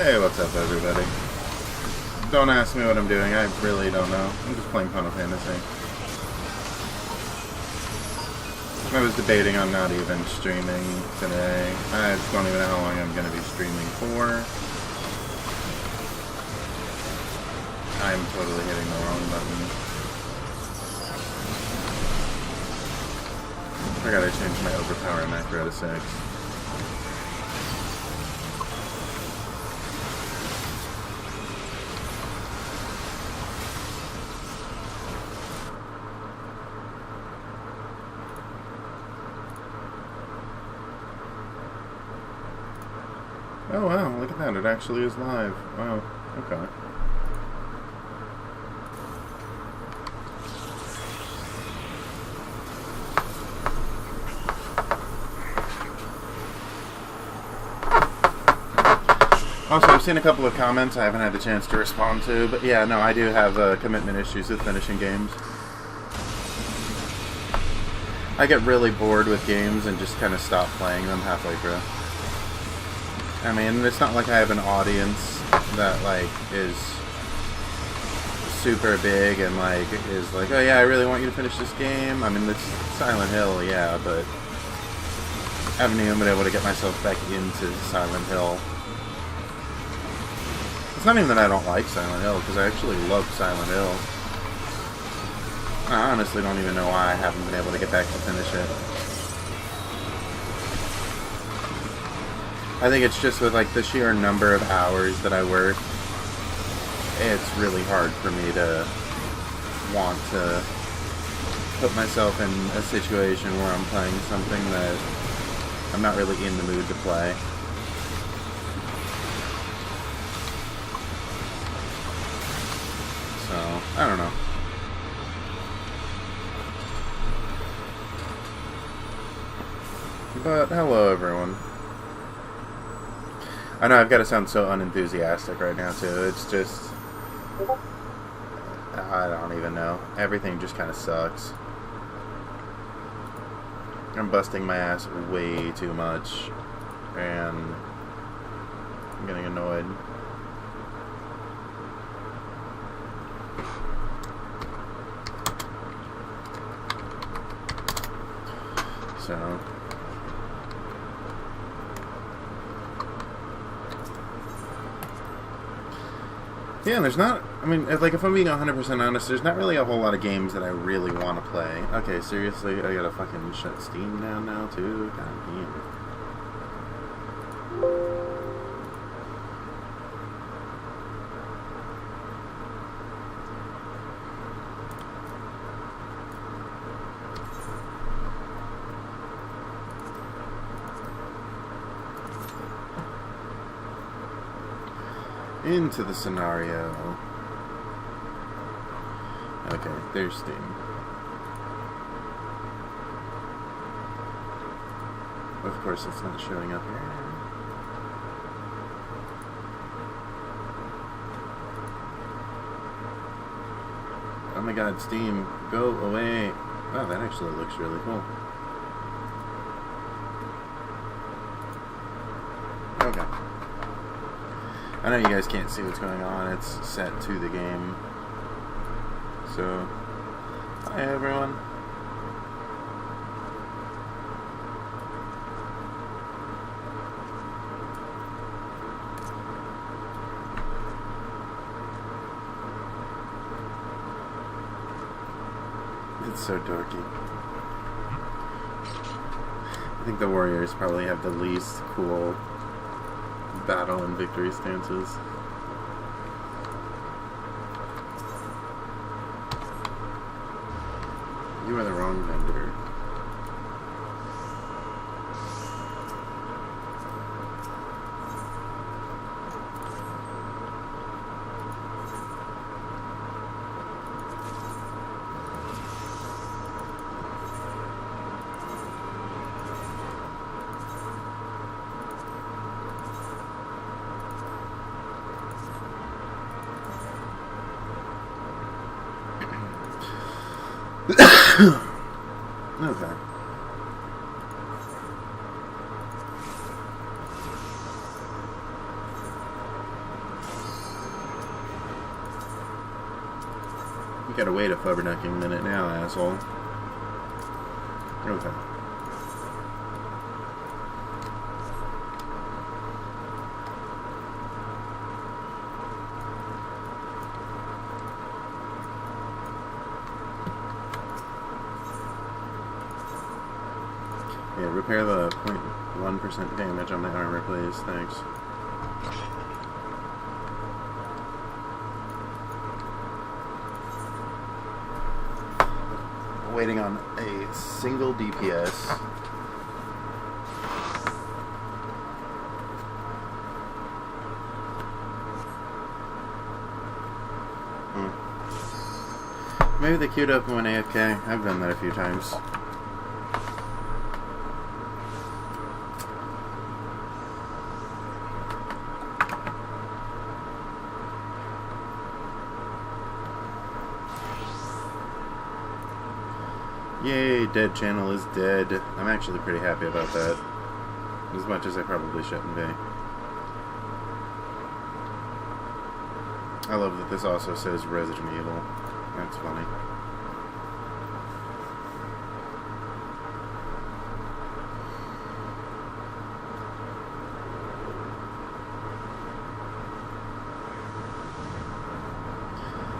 Hey, what's up, everybody? Don't ask me what I'm doing. I really don't know. I'm just playing Final Fantasy. I was debating on not even streaming today. I just don't even know how long I'm going to be streaming for. I'm totally hitting the wrong button. I gotta change my overpower macro to 6. Oh wow, look at that, it actually is live. Wow, okay. Also, I've seen a couple of comments I haven't had the chance to respond to, but yeah, no, I do have commitment issues with finishing games. I get really bored with games and just kind of stop playing them halfway through. I mean, it's not like I have an audience that, like, is super big and, like, is like, oh yeah, I really want you to finish this game. I mean, it's Silent Hill, yeah, but I haven't even been able to get myself back into Silent Hill. It's not even that I don't like Silent Hill, because I actually love Silent Hill. I honestly don't even know why I haven't been able to get back to finish it. I think it's just with, like, the sheer number of hours that I work, it's really hard for me to want to put myself in a situation where I'm playing something that I'm not really in the mood to play. So, I don't know. But, hello everyone. I know I've got to sound so unenthusiastic right now too, it's just... I don't even know. Everything just kind of sucks. I'm busting my ass way too much, and I'm getting annoyed. So... yeah, there's not... I mean, like, if I'm being 100% honest, there's not really a whole lot of games that I really want to play. Okay, seriously? I gotta fucking shut Steam down now, too? God damn. Into the scenario. Okay, there's Steam. Of course, it's not showing up here. Oh my god, Steam, go away. Oh, that actually looks really cool. Okay. I know you guys can't see what's going on, it's set to the game. So, hi everyone. It's so dorky. I think the Warriors probably have the least cool battle and victory stances. You are the wrong vendor. Okay. Gotta wait a flubberducking minute now, asshole. Okay. Yeah, repair the 0.1% damage on my armor, please. Thanks. Waiting on a single DPS. Maybe they queued up when AFK. I've done that a few times. Yay, dead channel is dead. I'm actually pretty happy about that. As much as I probably shouldn't be. I love that this also says Resident Evil. That's funny.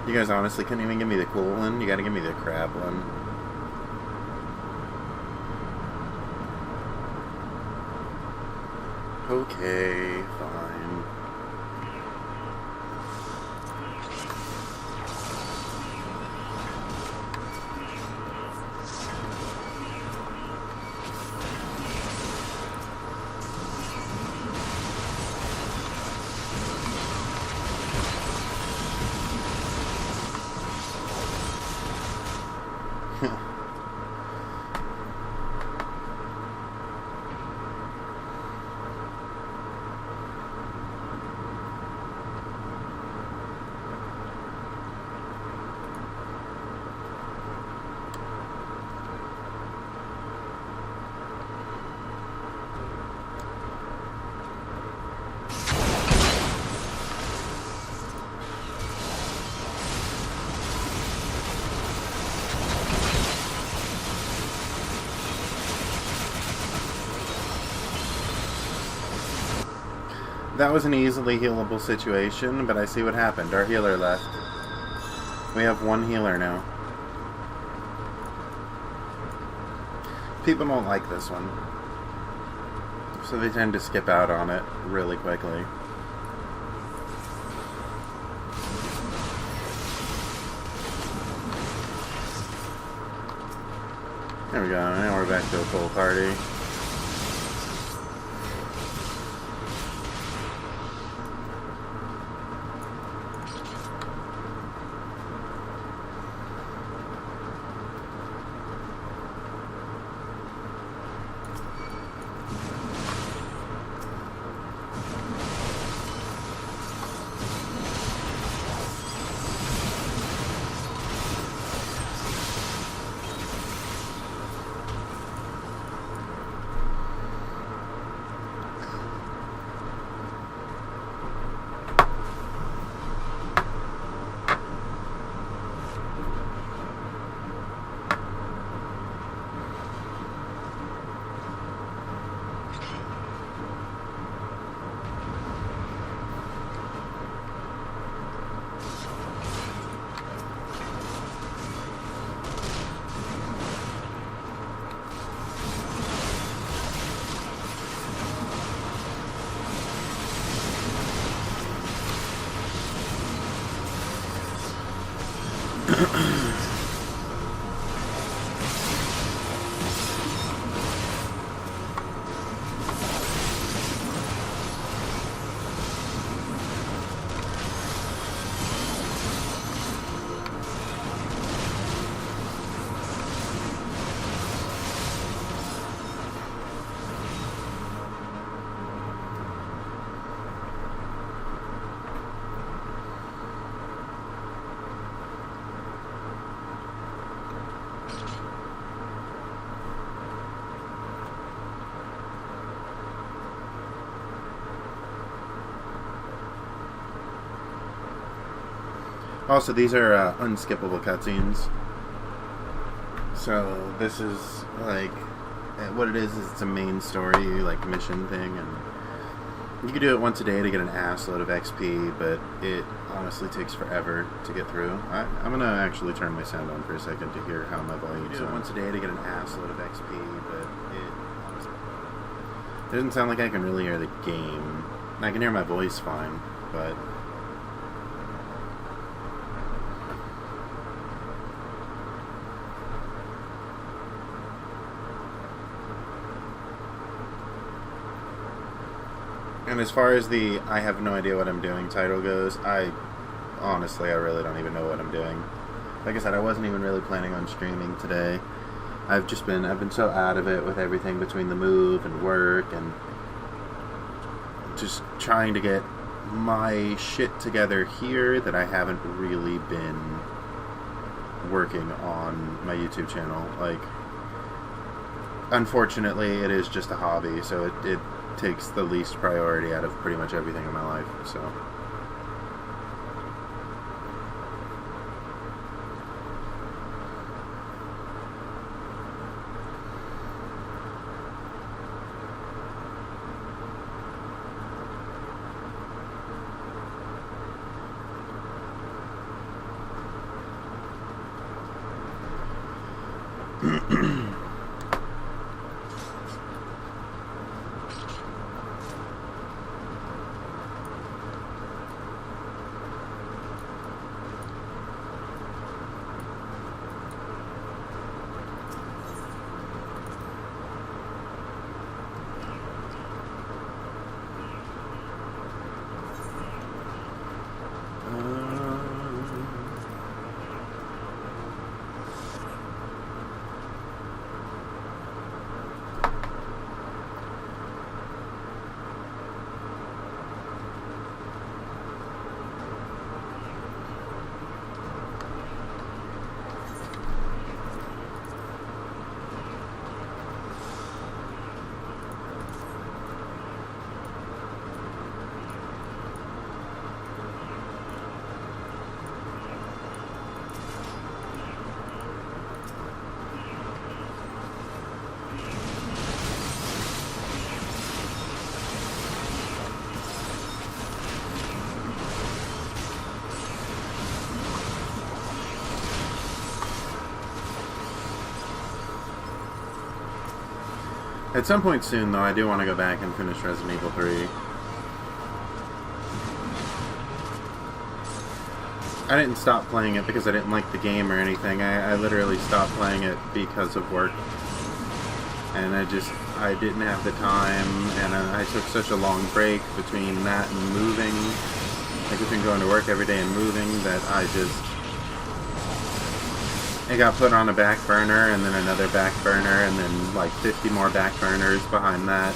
You guys honestly couldn't even give me the cool one? You gotta give me the crab one. Okay, fine. That was an easily healable situation, but I see what happened. Our healer left. We have one healer now. People don't like this one, so they tend to skip out on it really quickly. There we go, now we're back to a full party. Also, these are unskippable cutscenes. So this is like what it is it's a main story like mission thing, and you can do it once a day to get an ass load of XP, but it honestly takes forever to get through. I'm gonna actually turn my sound on for a second to hear how my volume is. You do it once a day to get an ass load of XP, but it honestly doesn't sound like I can really hear the game. I can hear my voice fine, but and as far as the I have no idea what I'm doing title goes, honestly, I really don't even know what I'm doing. Like I said, I wasn't even really planning on streaming today. I've been so out of it with everything between the move and work and just trying to get my shit together here that I haven't really been working on my YouTube channel. Like, unfortunately, it is just a hobby, so it takes the least priority out of pretty much everything in my life, so. At some point soon, though, I do want to go back and finish Resident Evil 3. I didn't stop playing it because I didn't like the game or anything. I literally stopped playing it because of work. And I didn't have the time, and I took such a long break between that and moving, like between going to work every day and moving, that it got put on a back burner, and then another back burner, and then like 50 more back burners behind that.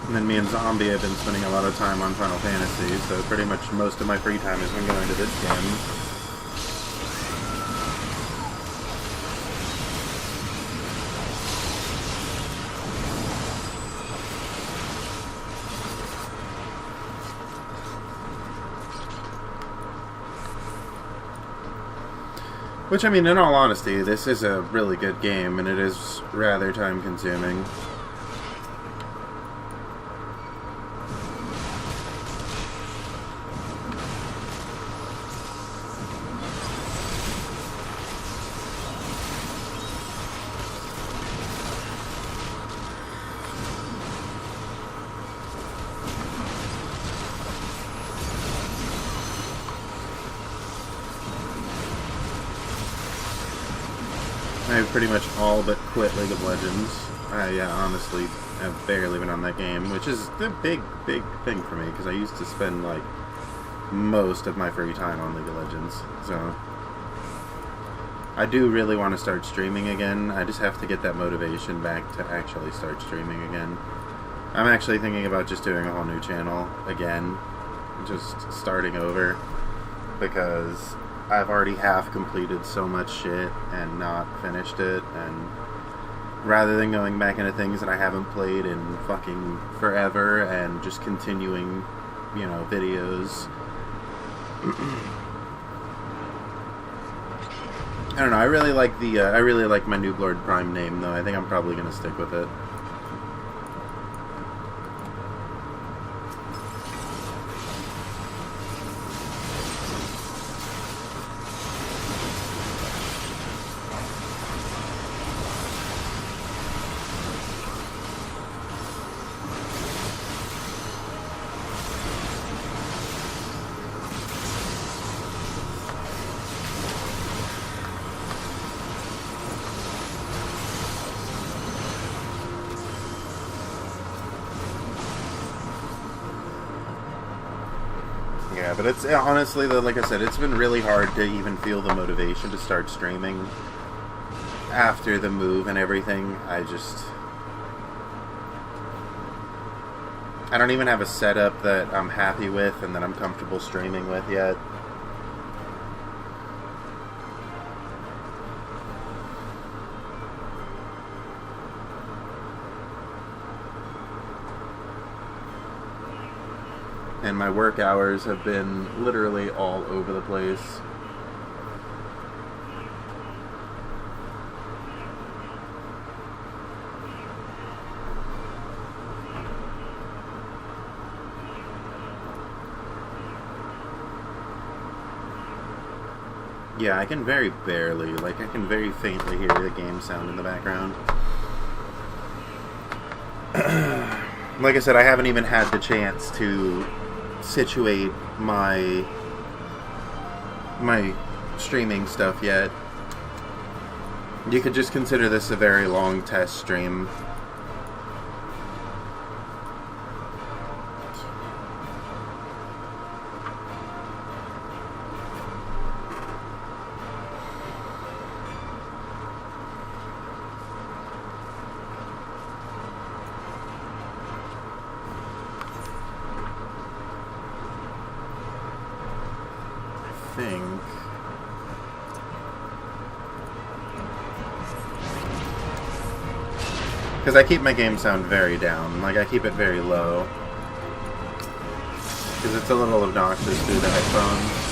And then me and Zombie have been spending a lot of time on Final Fantasy, so pretty much most of my free time has been going to this game. Which, I mean, in all honesty, this is a really good game, and it is rather time-consuming. I've pretty much all but quit League of Legends. I honestly have barely been on that game, which is a big thing for me, because I used to spend, like, most of my free time on League of Legends, so. I do really want to start streaming again. I just have to get that motivation back to actually start streaming again. I'm actually thinking about just doing a whole new channel again, just starting over, because I've already half completed so much shit and not finished it, and rather than going back into things that I haven't played in fucking forever and just continuing, you know, videos. I don't know. I really like the. I really like my Noob Lord Prime name, though. I think I'm probably gonna stick with it. Yeah, but it's honestly, though, like I said, it's been really hard to even feel the motivation to start streaming after the move and everything. I don't even have a setup that I'm happy with and that I'm comfortable streaming with yet. And my work hours have been literally all over the place. Yeah, I can very barely, like, I can very faintly hear the game sound in the background. Like I said, I haven't even had the chance to situate my streaming stuff yet. You could just consider this a very long test stream. Think. Because I keep my game sound very down. Like, I keep it very low. Because it's a little obnoxious through the headphones.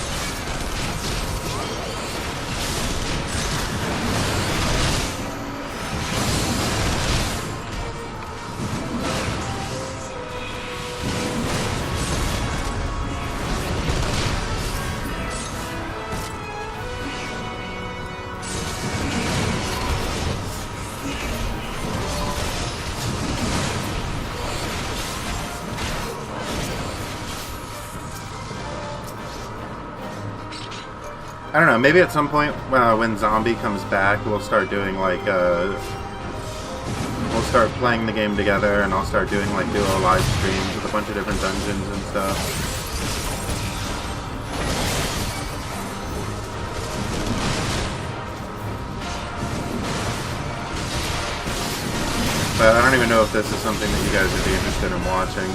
I don't know, maybe at some point when Zombie comes back, we'll start doing like, we'll start playing the game together and I'll start doing like duo live streams with a bunch of different dungeons and stuff. But I don't even know if this is something that you guys would be interested in watching.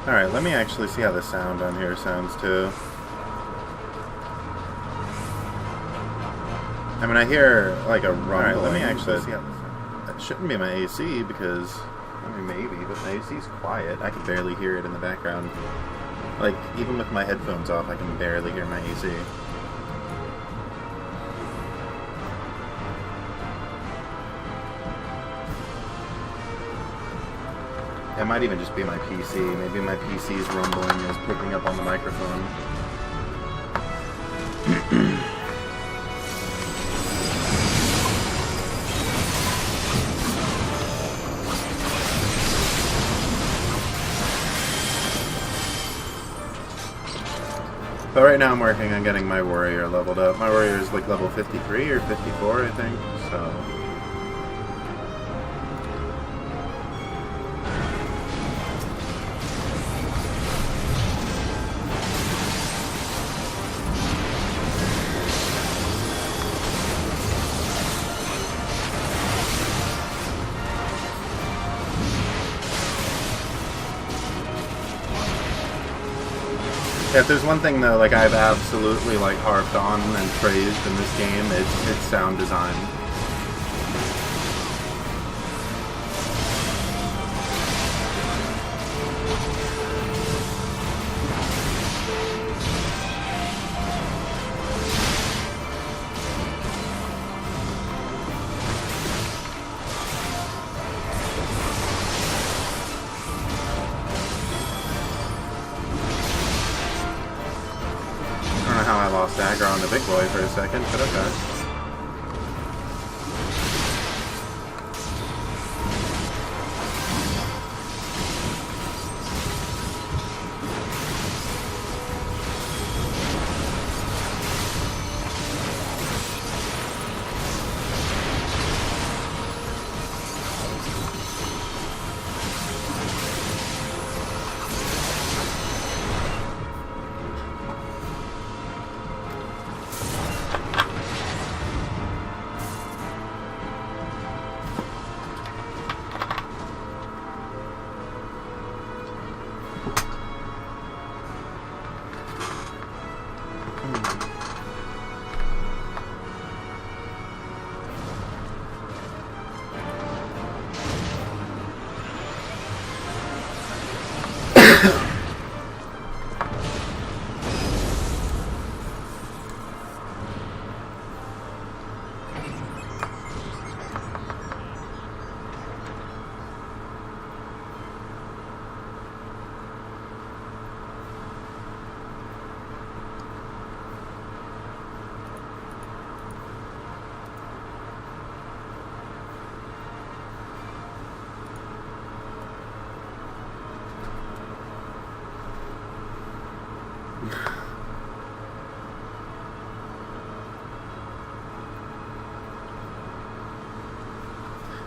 Alright, let me actually see how the sound on here sounds too. I mean, I hear like a rumble. Alright, let me actually see how this sounds. That shouldn't be my AC because, I mean, maybe, but my AC's quiet. I can barely hear it in the background. Like, even with my headphones off, I can barely hear my AC. It might even just be my PC. Maybe my PC's rumbling is picking up on the microphone. But right now I'm working on getting my warrior leveled up. My warrior is like level 53 or 54, I think, so... Yeah, if there's one thing though, like I've absolutely like harped on and praised in this game, it's sound design. How I lost aggro on the big boy for a second, but okay.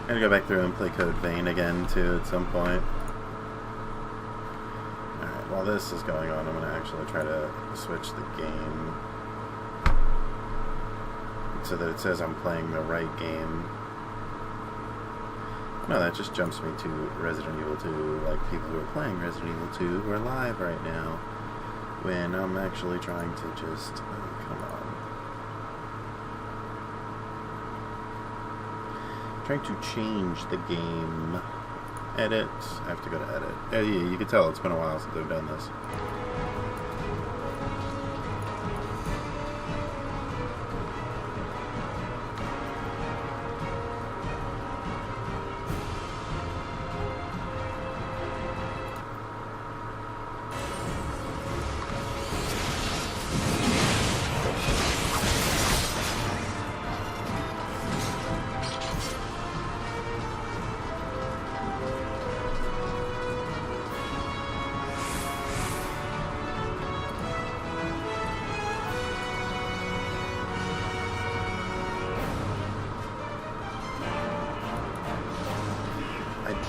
I'm gonna go back through and play Code Vein again too at some point. Alright, while this is going on, I'm gonna actually try to switch the game so that it says I'm playing the right game. No, that just jumps me to Resident Evil 2, like people who are playing Resident Evil 2 who are live right now, when I'm actually trying to just... oh, come on. Trying to change the game. Edit. I have to go to edit. Yeah, you can tell it's been a while since I've done this.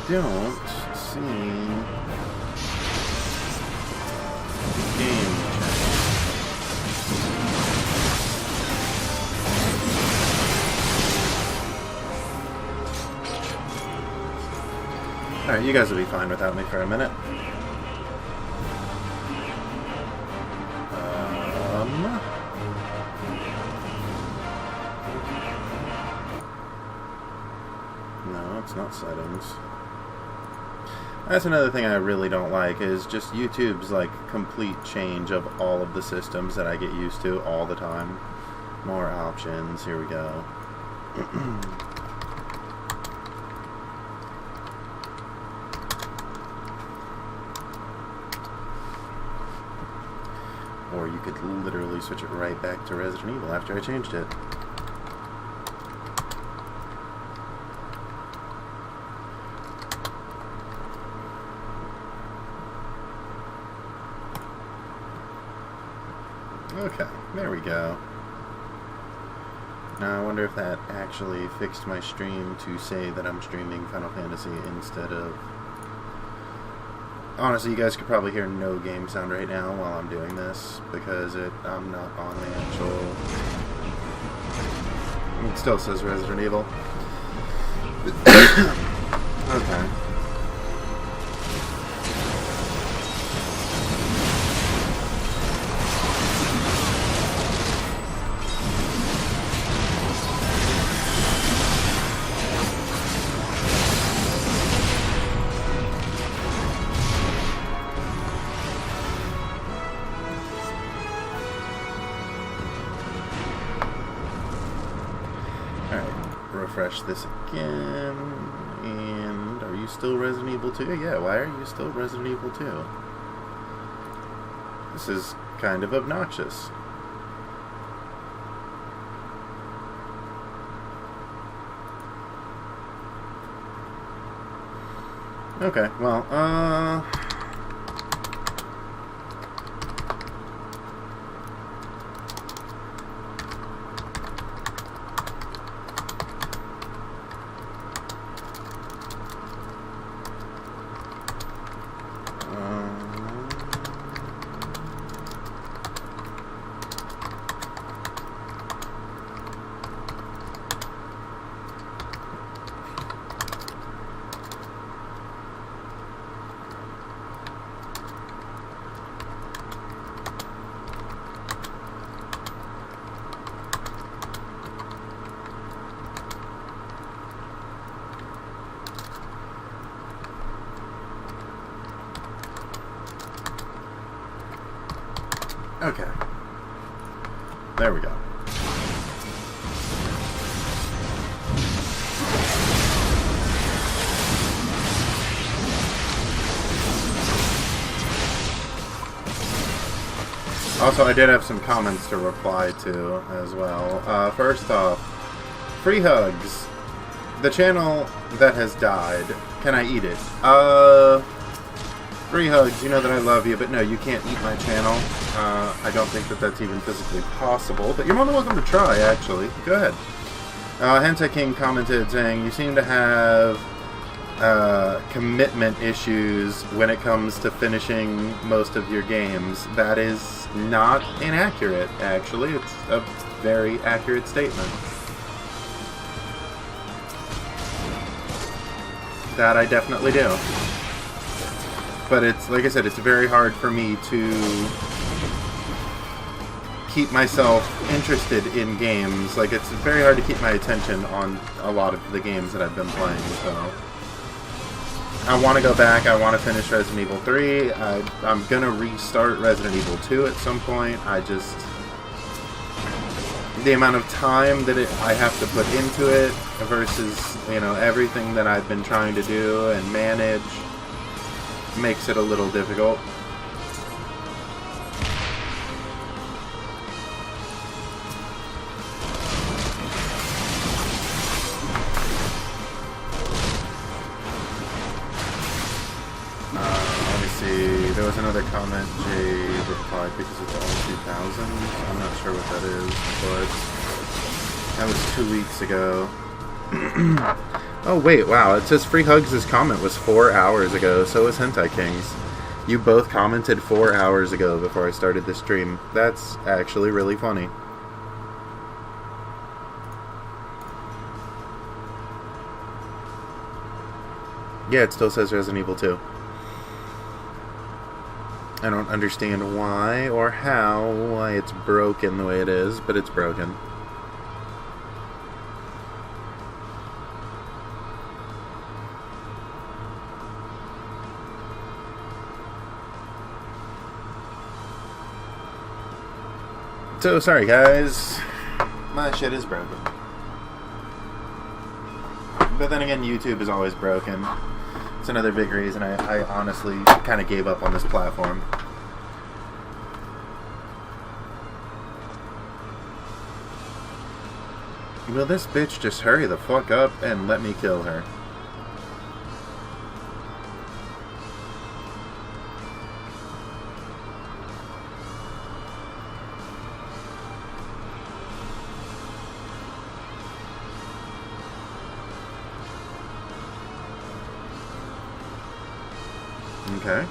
Don't see game. Alright, you guys will be fine without me for a minute. No, it's not settings. That's another thing I really don't like, is just YouTube's like complete change of all of the systems that I get used to all the time. More options, here we go. Or you could literally switch it right back to Resident Evil after I changed it. Okay, there we go. Now I wonder if that actually fixed my stream to say that I'm streaming Final Fantasy instead of... Honestly, you guys could probably hear no game sound right now while I'm doing this, because I'm not on the actual... It still says Resident Evil. Okay. Refresh this again, and are you still Resident Evil 2? Yeah, why are you still Resident Evil 2? This is kind of obnoxious. Okay, well, okay. There we go. Also, I did have some comments to reply to as well. First off, free hugs. The channel that has died. Can I eat it? Free hugs, you know that I love you, but no, you can't eat my channel. I don't think that that's even physically possible, but you're more than welcome to try, actually. Go ahead. Hentai King commented saying, you seem to have commitment issues when it comes to finishing most of your games. That is not inaccurate, actually. It's a very accurate statement. That I definitely do. But it's, like I said, it's very hard for me to keep myself interested in games. Like, it's very hard to keep my attention on a lot of the games that I've been playing, so... I want to go back, I want to finish Resident Evil 3, I'm gonna restart Resident Evil 2 at some point. I just... the amount of time that I have to put into it versus, you know, everything that I've been trying to do and manage makes it a little difficult. Let me see. There was another comment Jay replied because it's all 2000. I'm not sure what that is, but that was 2 weeks ago. Oh wait, wow, it says Free Hugs' comment was 4 hours ago, so was Hentai Kings. You both commented 4 hours ago before I started the stream. That's actually really funny. Yeah, it still says Resident Evil 2. I don't understand why or why it's broken the way it is, but it's broken. So, sorry guys, my shit is broken. But then again, YouTube is always broken. It's another big reason I honestly kind of gave up on this platform. Will this bitch just hurry the fuck up and let me kill her? Okay.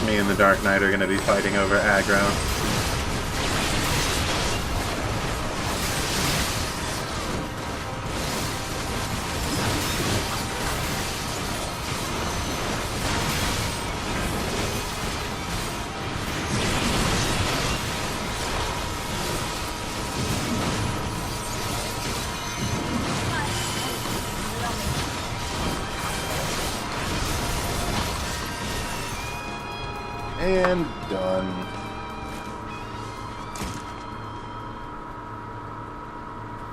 Me and the Dark Knight are going to be fighting over aggro. And done.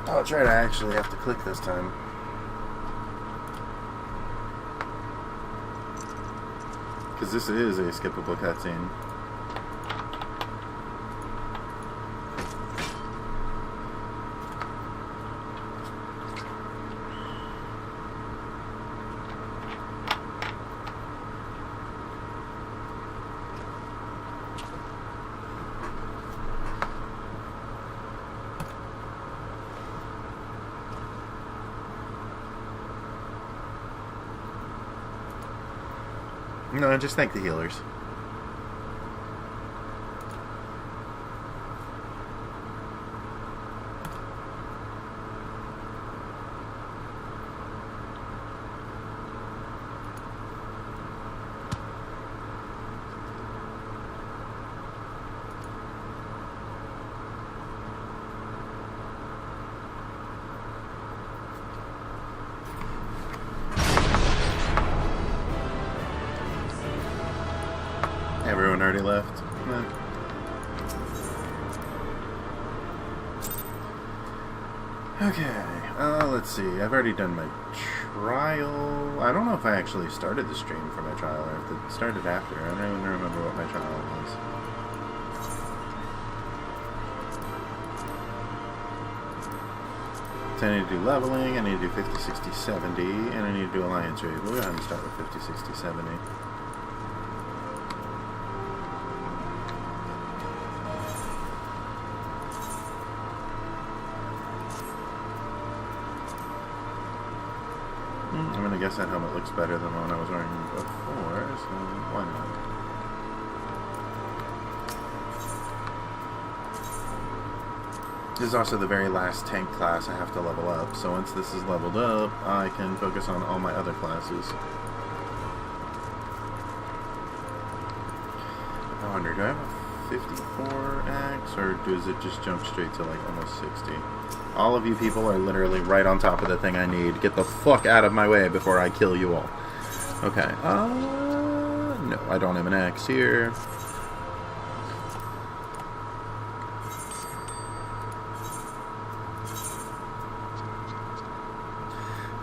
Oh, that's right, I actually have to click this time. Because this is a skippable cutscene. No, just thank the healers. Everyone already left. Okay, let's see. I've already done my trial. I don't know if I actually started the stream for my trial or if it started after. I don't even remember what my trial was. So I need to do leveling, I need to do 50, 60, 70, and I need to do alliance raid. We'll go ahead and start with 50, 60, 70. I'm gonna guess that helmet looks better than the one I was wearing before, so why not? This is also the very last tank class I have to level up, so once this is leveled up, I can focus on all my other classes. I wonder, do I have a 54 axe, or does it just jump straight to like almost 60? All of you people are literally right on top of the thing I need. Get the fuck out of my way before I kill you all. Okay, no, I don't have an axe here.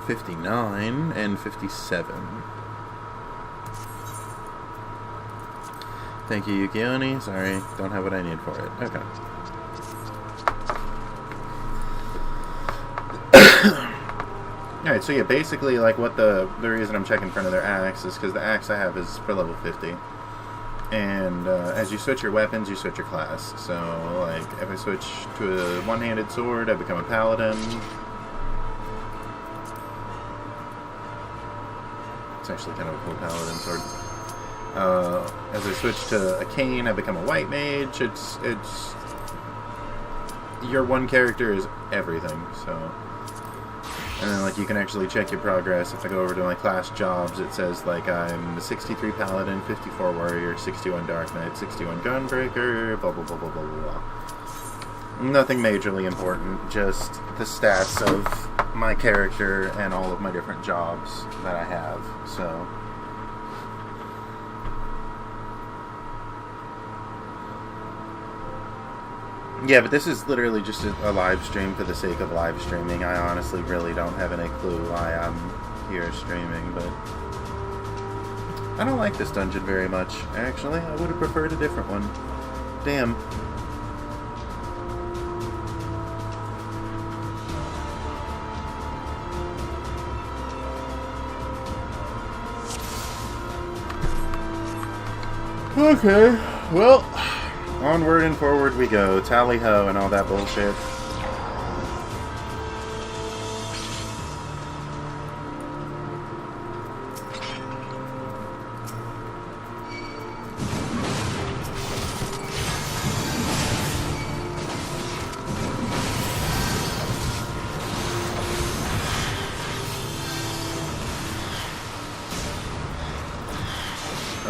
$59 and $57. Thank you, Yukioni. Sorry, don't have what I need for it. Okay. Alright, so yeah, basically, like, what the reason I'm checking for another axe is because the axe I have is for level 50. And as you switch your weapons, you switch your class. So, like, if I switch to a one-handed sword, I become a paladin. It's actually kind of a cool paladin sword. As I switch to a cane, I become a white mage. It's your one character is everything, so. And then, like, you can actually check your progress. If I go over to my class jobs, it says, like, I'm a 63 Paladin, 54 Warrior, 61 Dark Knight, 61 Gunbreaker, blah, blah, blah, blah, blah, blah. Nothing majorly important, just the stats of my character and all of my different jobs that I have, so. Yeah, but this is literally just a live stream for the sake of live streaming. I honestly really don't have any clue why I'm here streaming, but I don't like this dungeon very much, actually. I would have preferred a different one. Damn. Okay, well, onward and forward we go. Tally-ho and all that bullshit.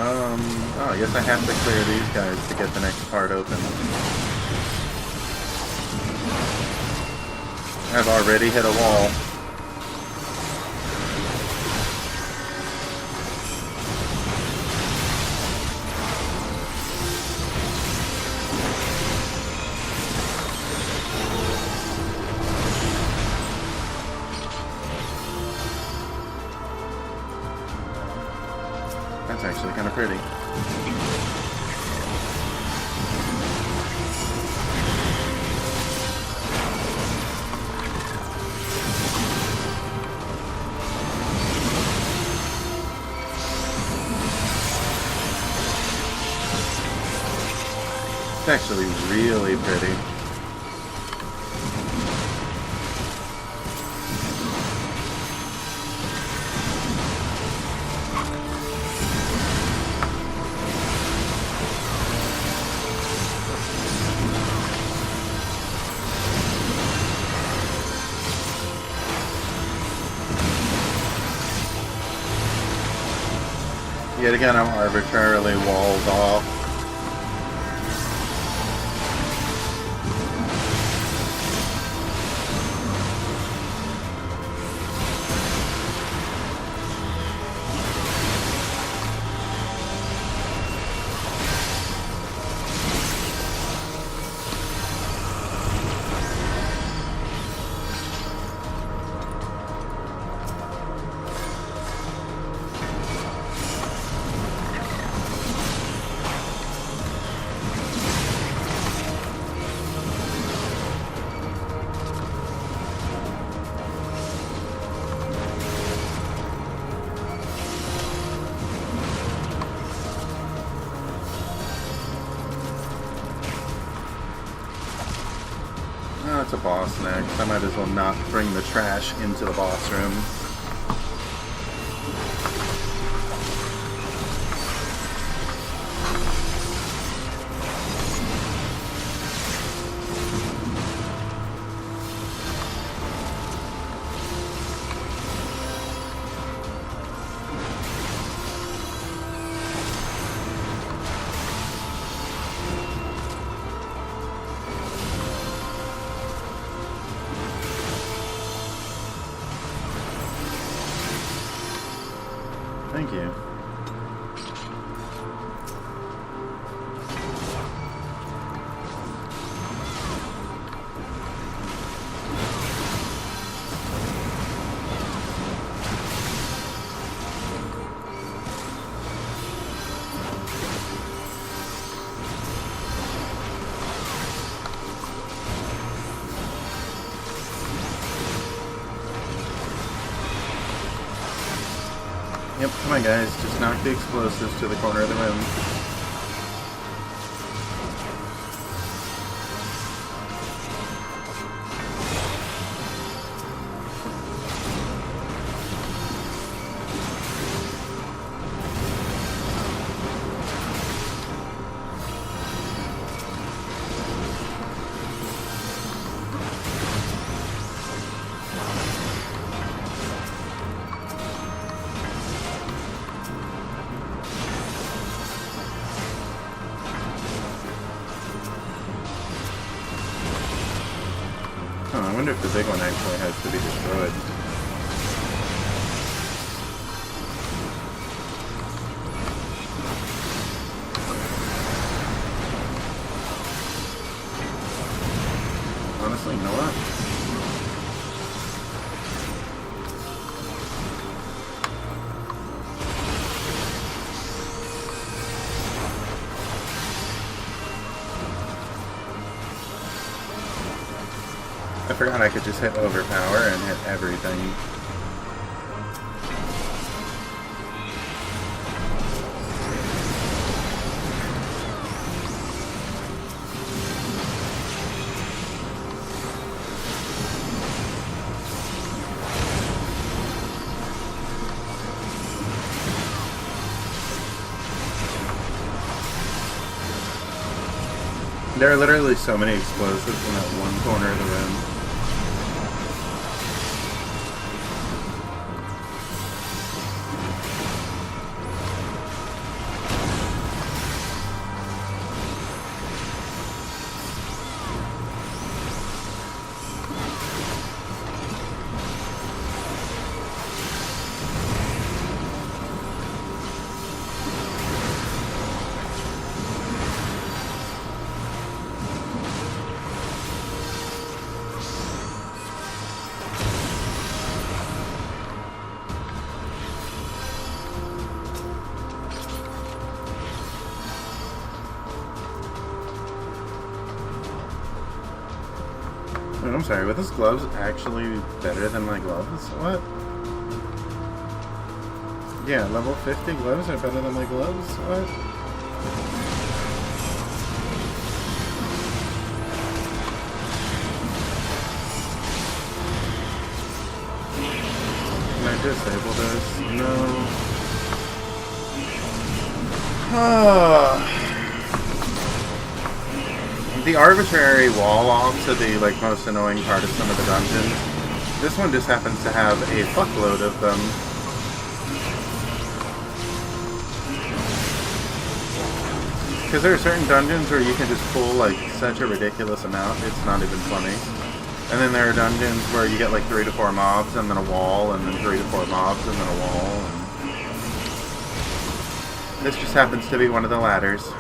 Oh, I guess I have to clear these guys to get the next part open. I've already hit a wall. That's actually kind of pretty. It's actually really pretty. Yet again, I'm arbitrarily walled off. Oh, it's a boss next. I might as well not bring the trash into the boss room. Thank you. Yep, come on guys, just knock the explosives to the corner of the room. I wonder if the big one actually has to be destroyed. Honestly, you know what? I forgot I could just hit overpower and hit everything. There are literally so many explosives in that one corner of the room. I'm sorry, were those gloves actually better than my gloves? What? Yeah, level 50 gloves are better than my gloves? What? Can I disable this? No. The arbitrary wall-offs are the most annoying part of some of the dungeons. This one just happens to have a fuckload of them. Because there are certain dungeons where you can just pull such a ridiculous amount, it's not even funny. And then there are dungeons where you get 3 to 4 mobs and then a wall, and then 3 to 4 mobs and then a wall. And this just happens to be one of the ladders.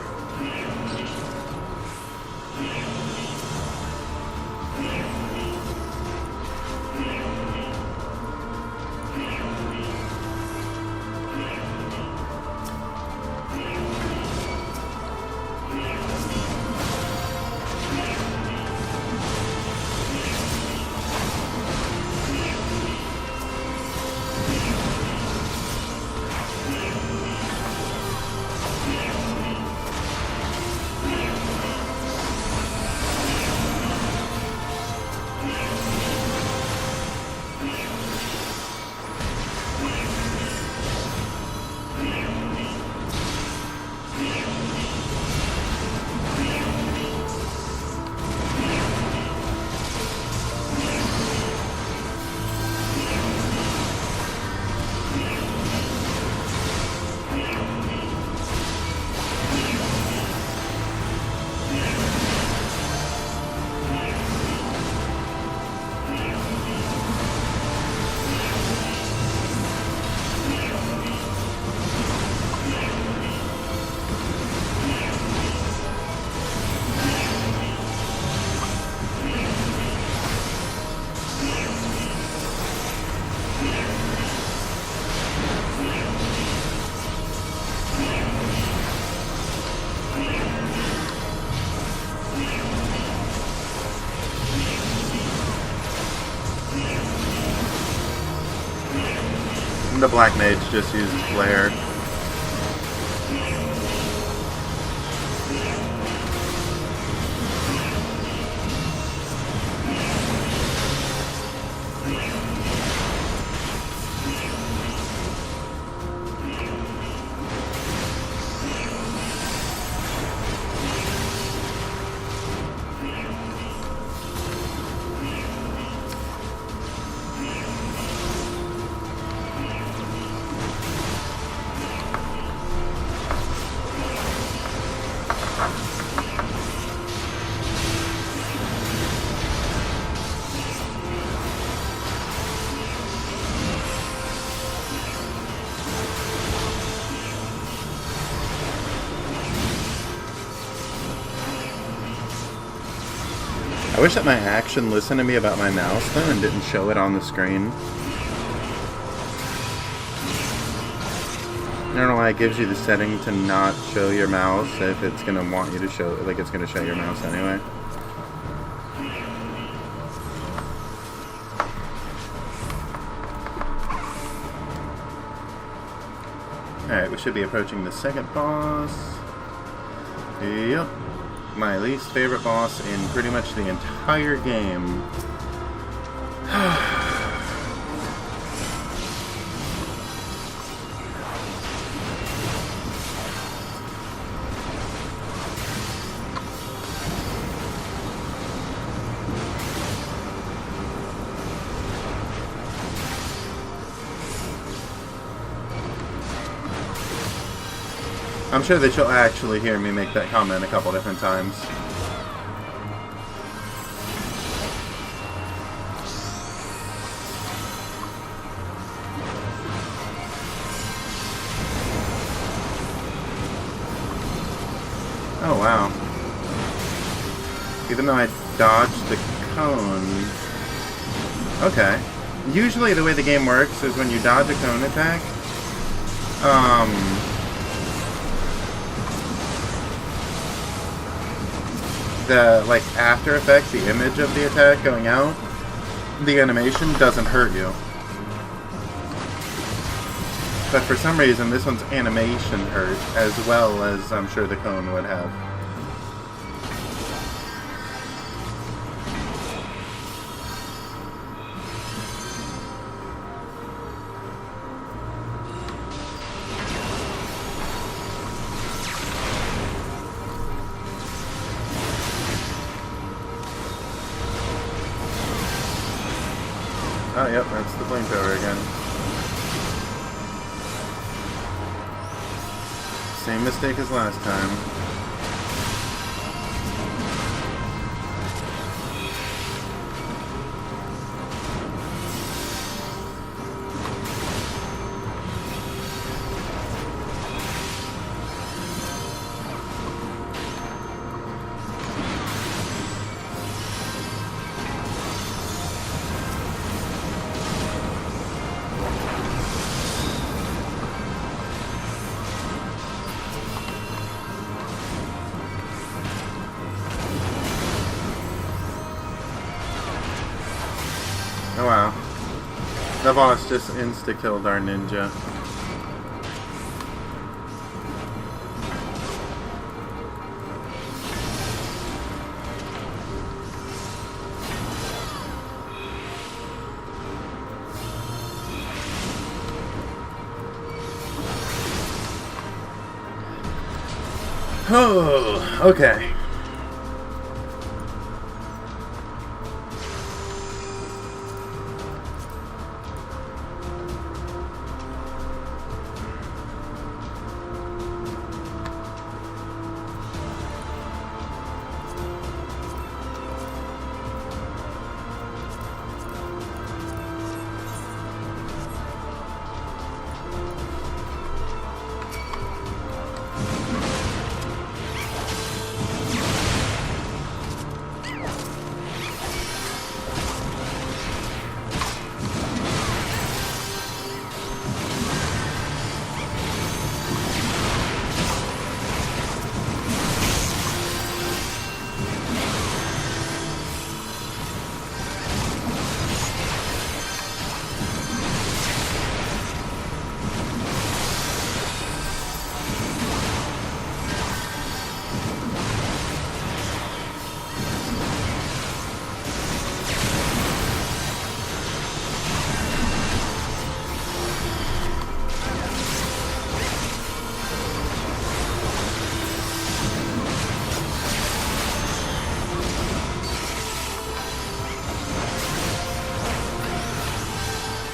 The Black Mage just used Flare. I wish that my action listened to me about my mouse though and didn't show it on the screen. I don't know why it gives you the setting to not show your mouse if it's going to want you to show, it's going to show your mouse anyway. Alright, we should be approaching the second boss. Yep. My least favorite boss in pretty much the entire game. I'm sure that you'll actually hear me make that comment a couple different times. Oh wow. Even though I dodged the cone... Okay. Usually the way the game works is when you dodge a cone attack, the, like, after effect, the image of the attack going out, the animation doesn't hurt you. But for some reason, this one's animation hurt, as well as I'm sure the cone would have. Oh, yep, that's the flamethrower again. Same mistake as last time. Oh wow. The boss just insta-killed our ninja. Oh, okay.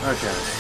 Okay.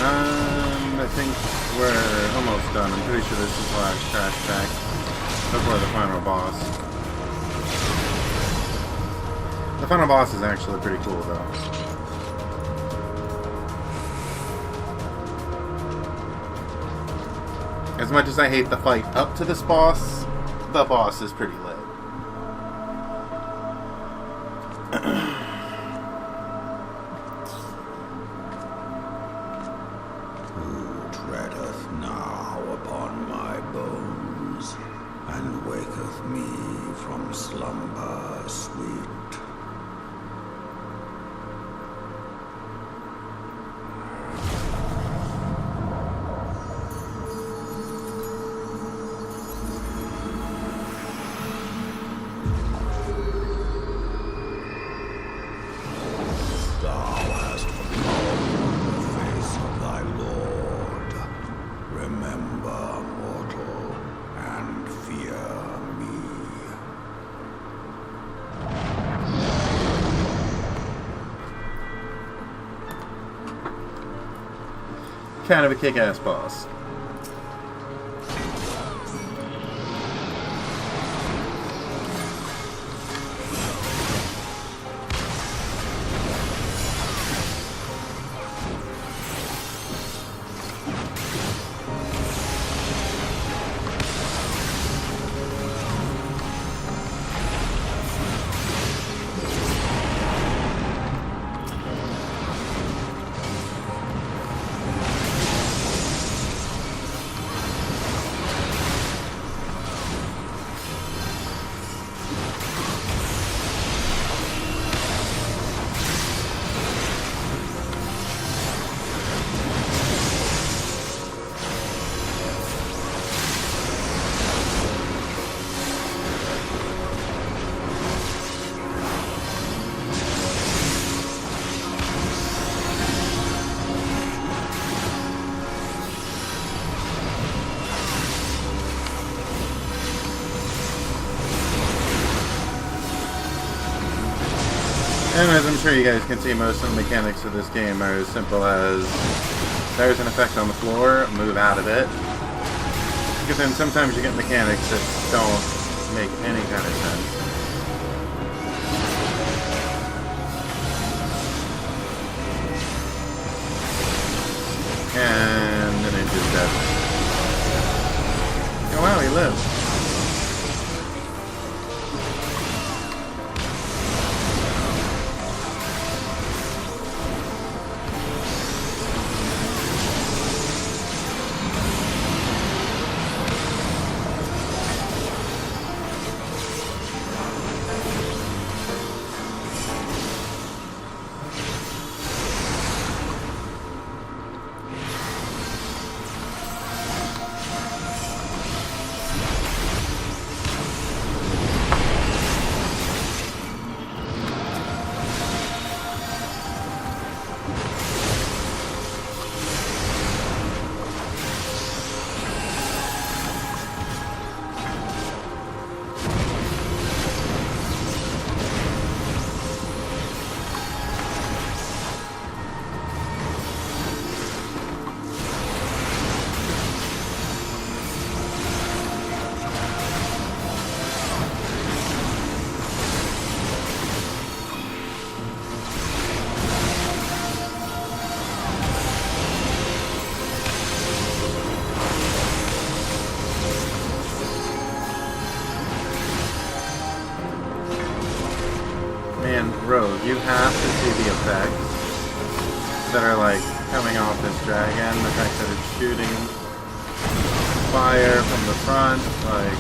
I think we're almost done. I'm pretty sure this is the last crash pack before the final boss. The final boss is actually pretty cool, though. As much as I hate the fight up to this boss, the boss is pretty lit. Kind of a kick-ass boss. And as I'm sure you guys can see, most of the mechanics of this game are as simple as there's an effect on the floor, move out of it. Because then sometimes you get mechanics that don't make any kind of sense. And then it just does. Oh wow, he lives. Rogue, you have to see the effects that are like coming off this dragon, the fact that it's shooting fire from the front, like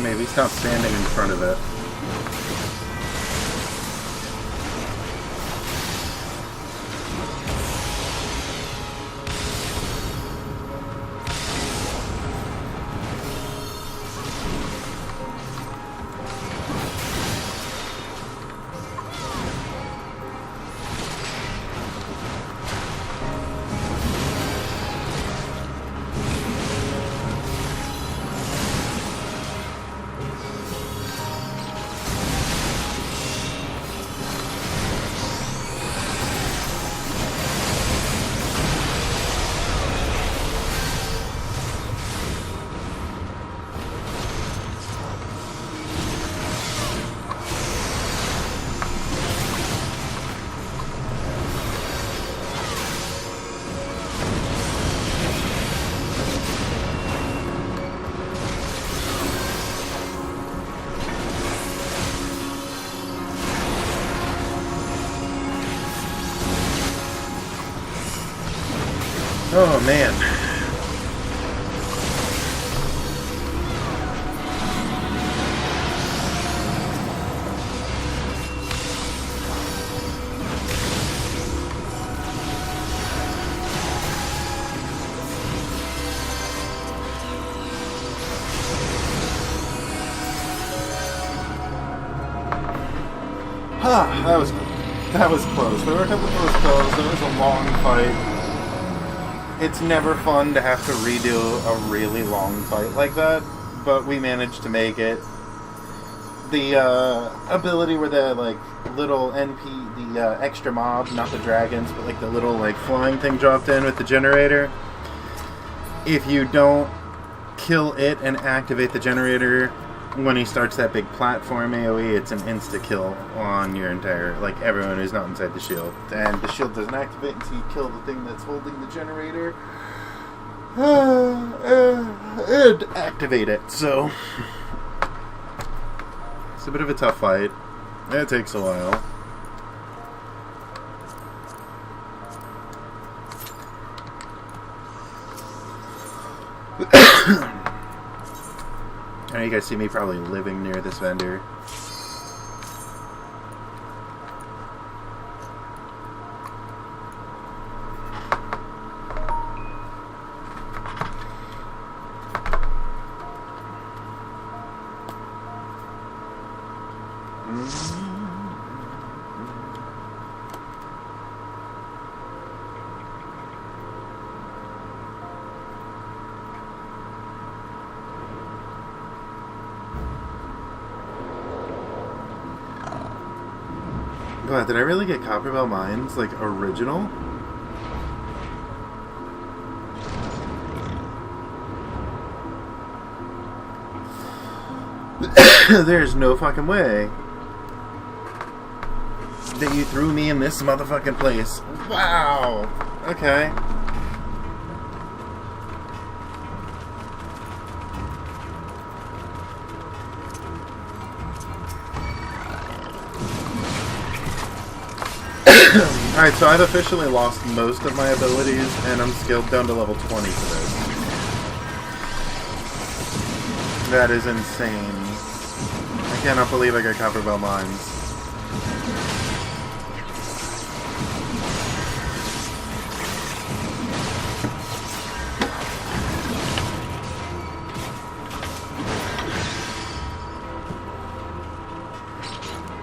maybe stop standing in front of it. Oh man. That was close. There was close. There was a long fight. It's never fun to have to redo a really long fight like that, but we managed to make it. The ability where the like little NP, the extra mob, not the dragons, but like the little like flying thing dropped in with the generator. If you don't kill it and activate the generator when he starts that big platform AoE, it's an insta-kill on your entire, like, everyone who's not inside the shield. And the shield doesn't activate until you kill the thing that's holding the generator. And activate it, so... It's a bit of a tough fight. It takes a while. I know you guys see me probably living near this vendor. God, did I really get Copperbell Mines, like, original? There's no fucking way that you threw me in this motherfucking place. Wow! Okay. Alright, so I've officially lost most of my abilities, and I'm scaled down to level 20 for this. That is insane. I cannot believe I got Copperbell Mines.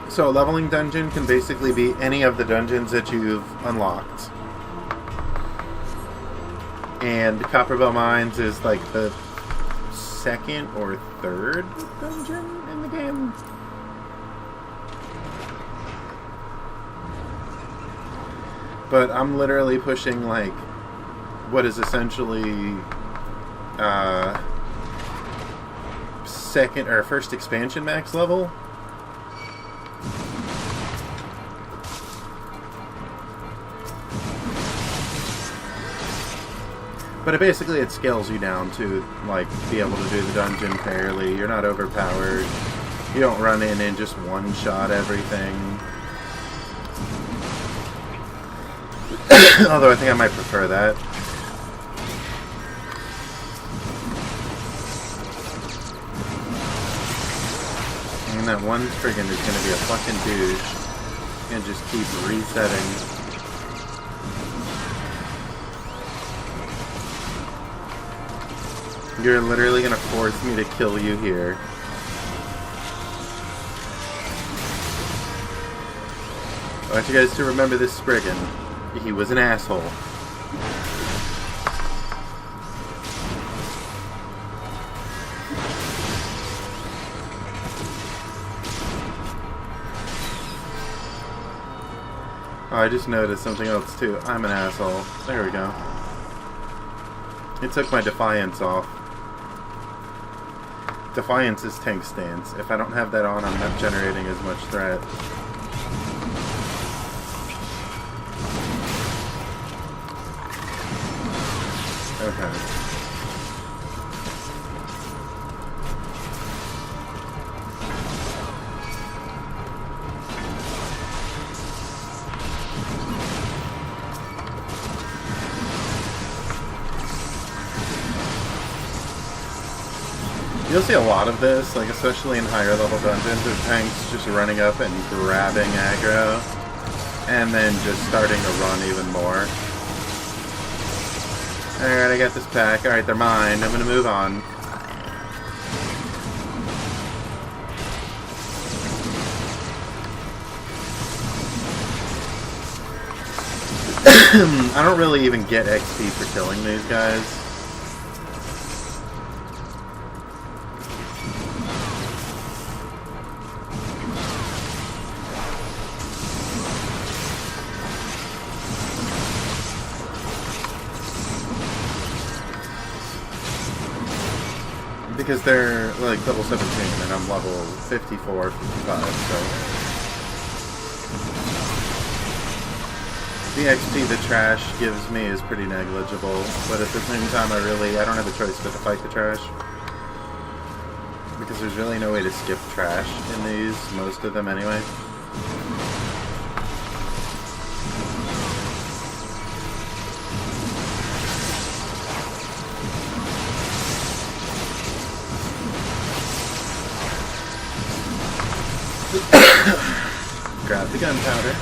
So a leveling dungeon can basically be any of the dungeons that you've unlocked. And Copperbell Mines is like the second or third dungeon in the game. But I'm literally pushing like what is essentially second or first expansion max level. But basically it scales you down to, like, be able to do the dungeon fairly. You're not overpowered. You don't run in and just one-shot everything. Although I think I might prefer that. And that one friggin' is gonna be a fucking douche. And just keep resetting. You're literally gonna force me to kill you here. I want you guys to remember this Spriggan. He was an asshole. Oh, I just noticed something else too. I'm an asshole. There we go. It took my Defiance off. Defiance is tank stance. If I don't have that on, I'm not generating as much threat. Okay. You'll see a lot of this, like especially in higher level dungeons, with tanks just running up and grabbing aggro, and then just starting to run even more. Alright, I got this pack. Alright, they're mine. I'm gonna move on. I don't really even get XP for killing these guys. Because they're like level 17 and I'm level 54, 55, so... The XP the trash gives me is pretty negligible, but at the same time I don't have a choice but to fight the trash. Because there's really no way to skip trash in these, most of them anyway. Grab the gunpowder.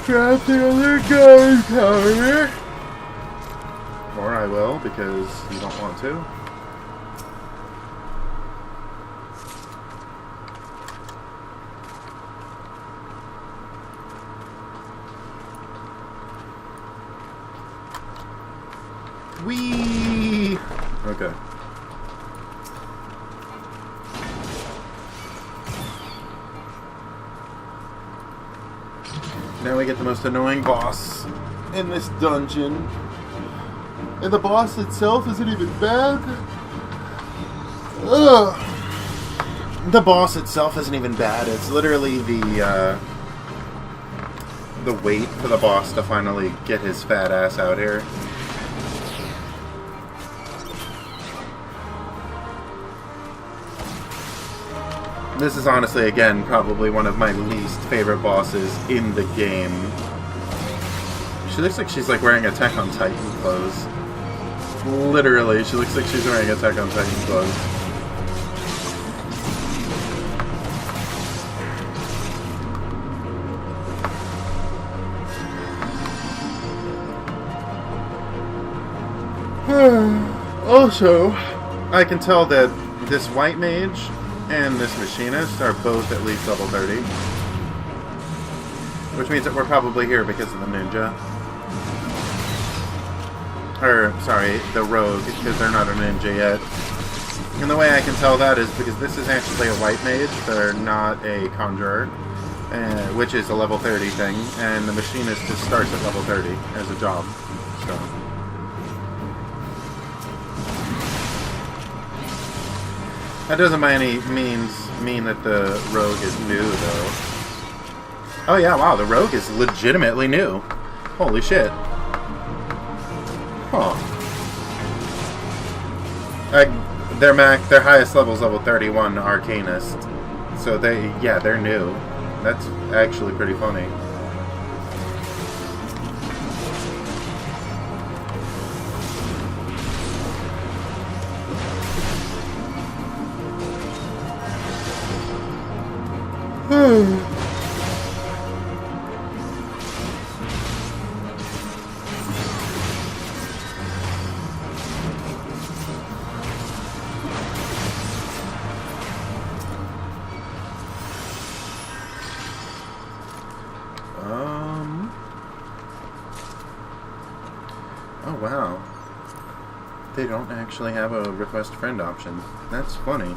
Grab the other gunpowder. Or I will, because you don't want to. Whee! Okay. Now we get the most annoying boss in this dungeon. And the boss itself isn't even bad. Ugh. The boss itself isn't even bad. It's literally the wait for the boss to finally get his fat ass out here. This is honestly, again, probably one of my least favorite bosses in the game. She looks like she's like wearing Attack on Titan clothes. Literally, she looks like she's wearing Attack on Titan clothes. Also, I can tell that this white mage and this machinist are both at least level 30. Which means that we're probably here because of the ninja. Or, sorry, the rogue, because they're not a ninja yet. And the way I can tell that is because this is actually a white mage, they're not a conjurer, which is a level 30 thing, and the machinist just starts at level 30 as a job. So. That doesn't by any means mean that the rogue is new, though. Oh yeah, wow, the rogue is legitimately new. Holy shit. Huh. Their highest level is level 31 Arcanist. So they're new. That's actually pretty funny. Oh wow. They don't actually have a request friend option. That's funny.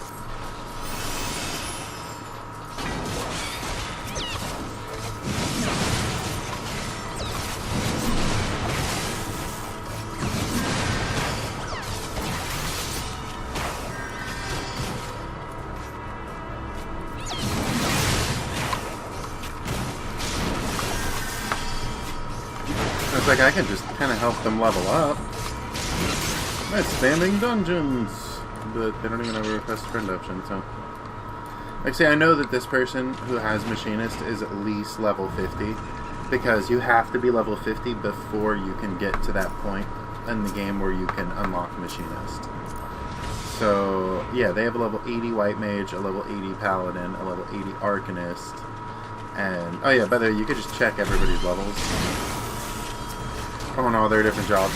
Looks like I can just kind of help them level up. By spamming dungeons. But they don't even have a request for induction, so... Like, see, I know that this person who has Machinist is at least level 50. Because you have to be level 50 before you can get to that point in the game where you can unlock Machinist. So, yeah, they have a level 80 White Mage, a level 80 Paladin, a level 80 Arcanist, and... Oh yeah, by the way, you could just check everybody's levels on all their different jobs.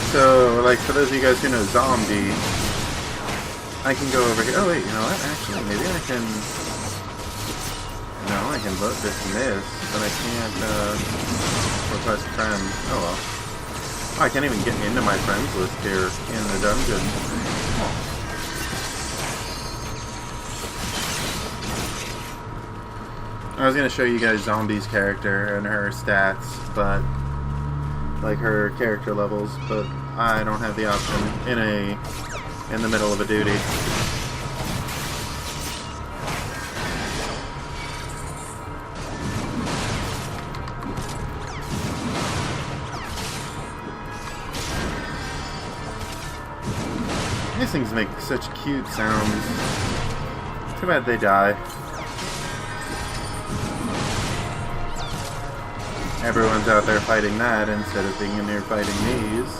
So, like, for those of you guys who know Zombie, I can go over here. Oh wait, you know what? Actually, maybe I can... No, I can vote dismiss, but I can't request friend. Oh well. Oh, I can't even get into my friends list here in the dungeon. Oh. I was gonna show you guys Zombie's character and her stats, but like her character levels, but I don't have the option in the middle of a duty. These things make such cute sounds. Too bad they die. Everyone's out there fighting that instead of being in here fighting these.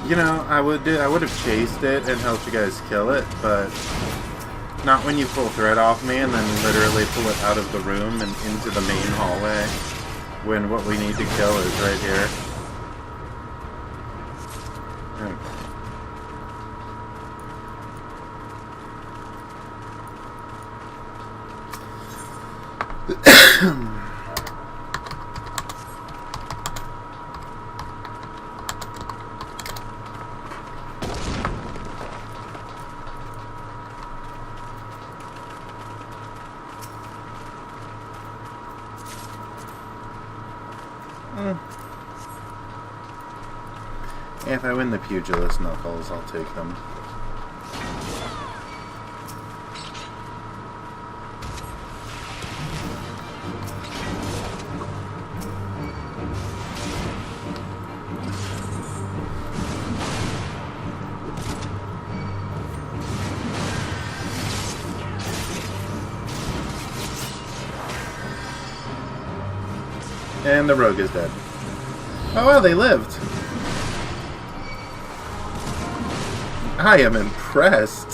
You know, I would have chased it and helped you guys kill it, but not when you pull thread off me and then literally pull it out of the room and into the main hallway. When what we need to kill is right here. If I win the Pugilist Knuckles, I'll take them. And the rogue is dead. Oh well, they lived. I am impressed.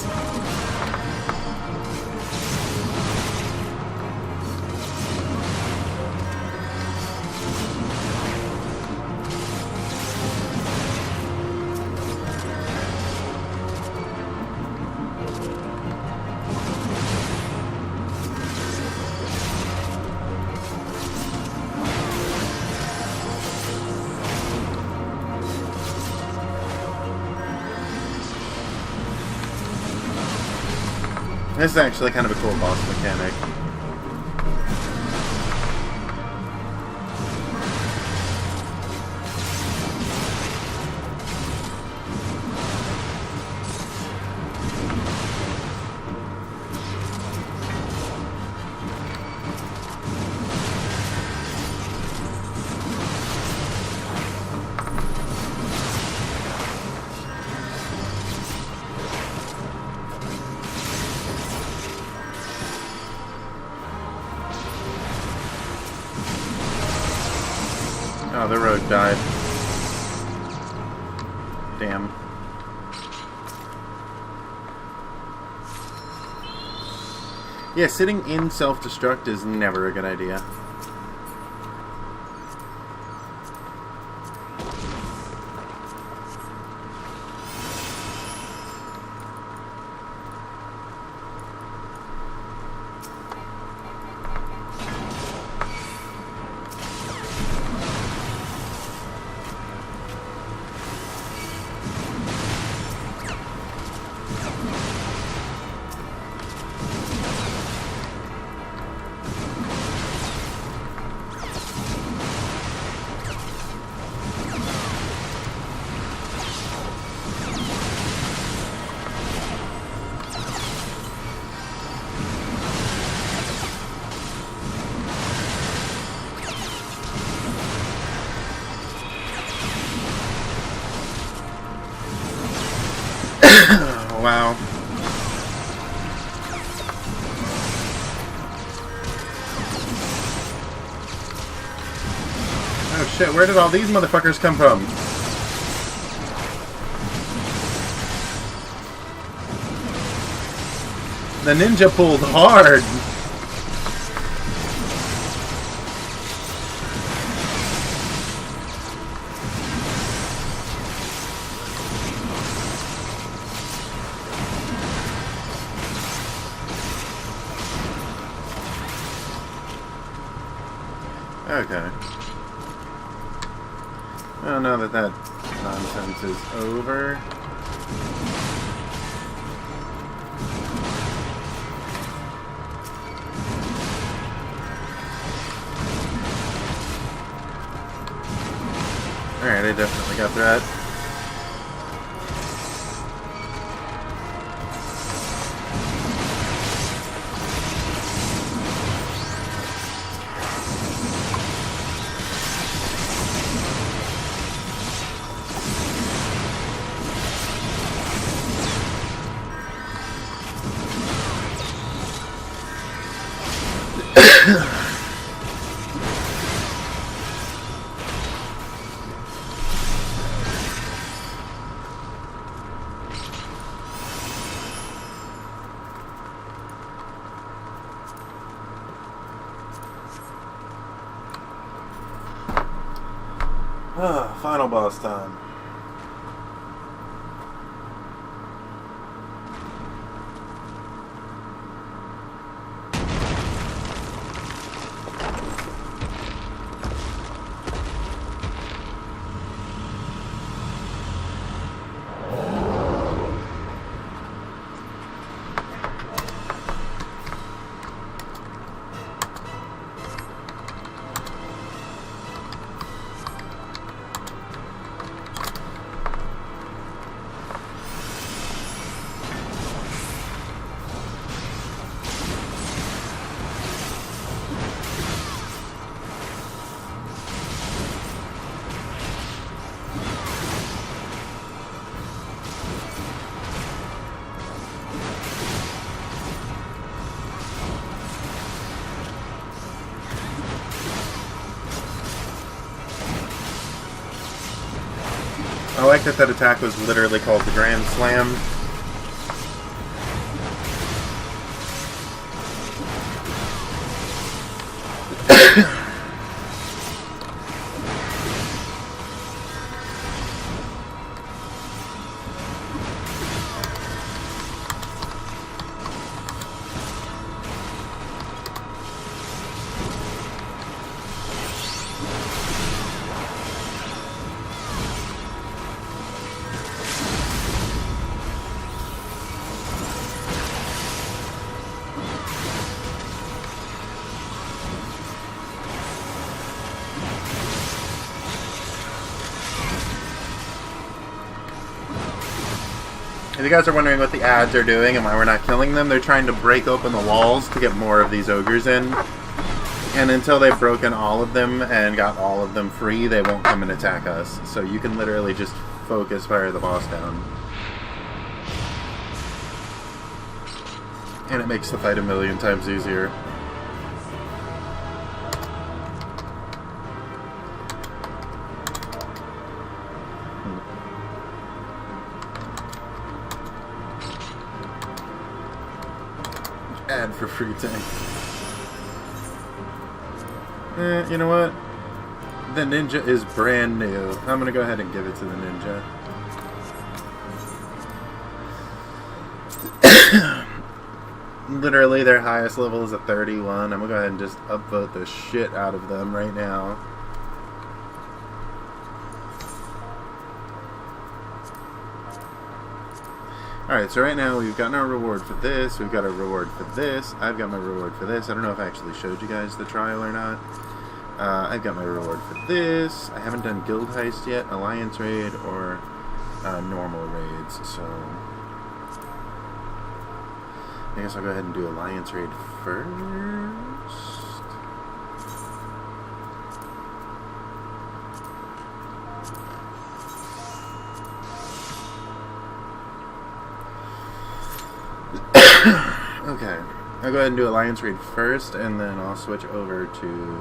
This is actually kind of a cool boss mechanic. Oh, the road died. Damn. Yeah, sitting in self-destruct is never a good idea. shit, where did all these motherfuckers come from? The ninja pulled hard. Okay. Well, now that that nonsense is over... Alright, I definitely got that. Final boss time. I like that that attack was literally called the Grand Slam. If you guys are wondering what the ads are doing and why we're not killing them, they're trying to break open the walls to get more of these ogres in. And until they've broken all of them and got all of them free, they won't come and attack us. So you can literally just focus fire the boss down. And it makes the fight a million times easier. Ad for free tank. You know what? The ninja is brand new. I'm gonna go ahead and give it to the ninja. Literally their highest level is a 31. I'm gonna go ahead and just upvote the shit out of them right now. Alright, so right now we've gotten our reward for this, we've got a reward for this, I've got my reward for this. I don't know if I actually showed you guys the trial or not. I've got my reward for this. I haven't done guild heist yet, alliance raid, or normal raids, so I guess I'll go ahead and do alliance raid first. Okay, I'll go ahead and do alliance raid first, and then I'll switch over to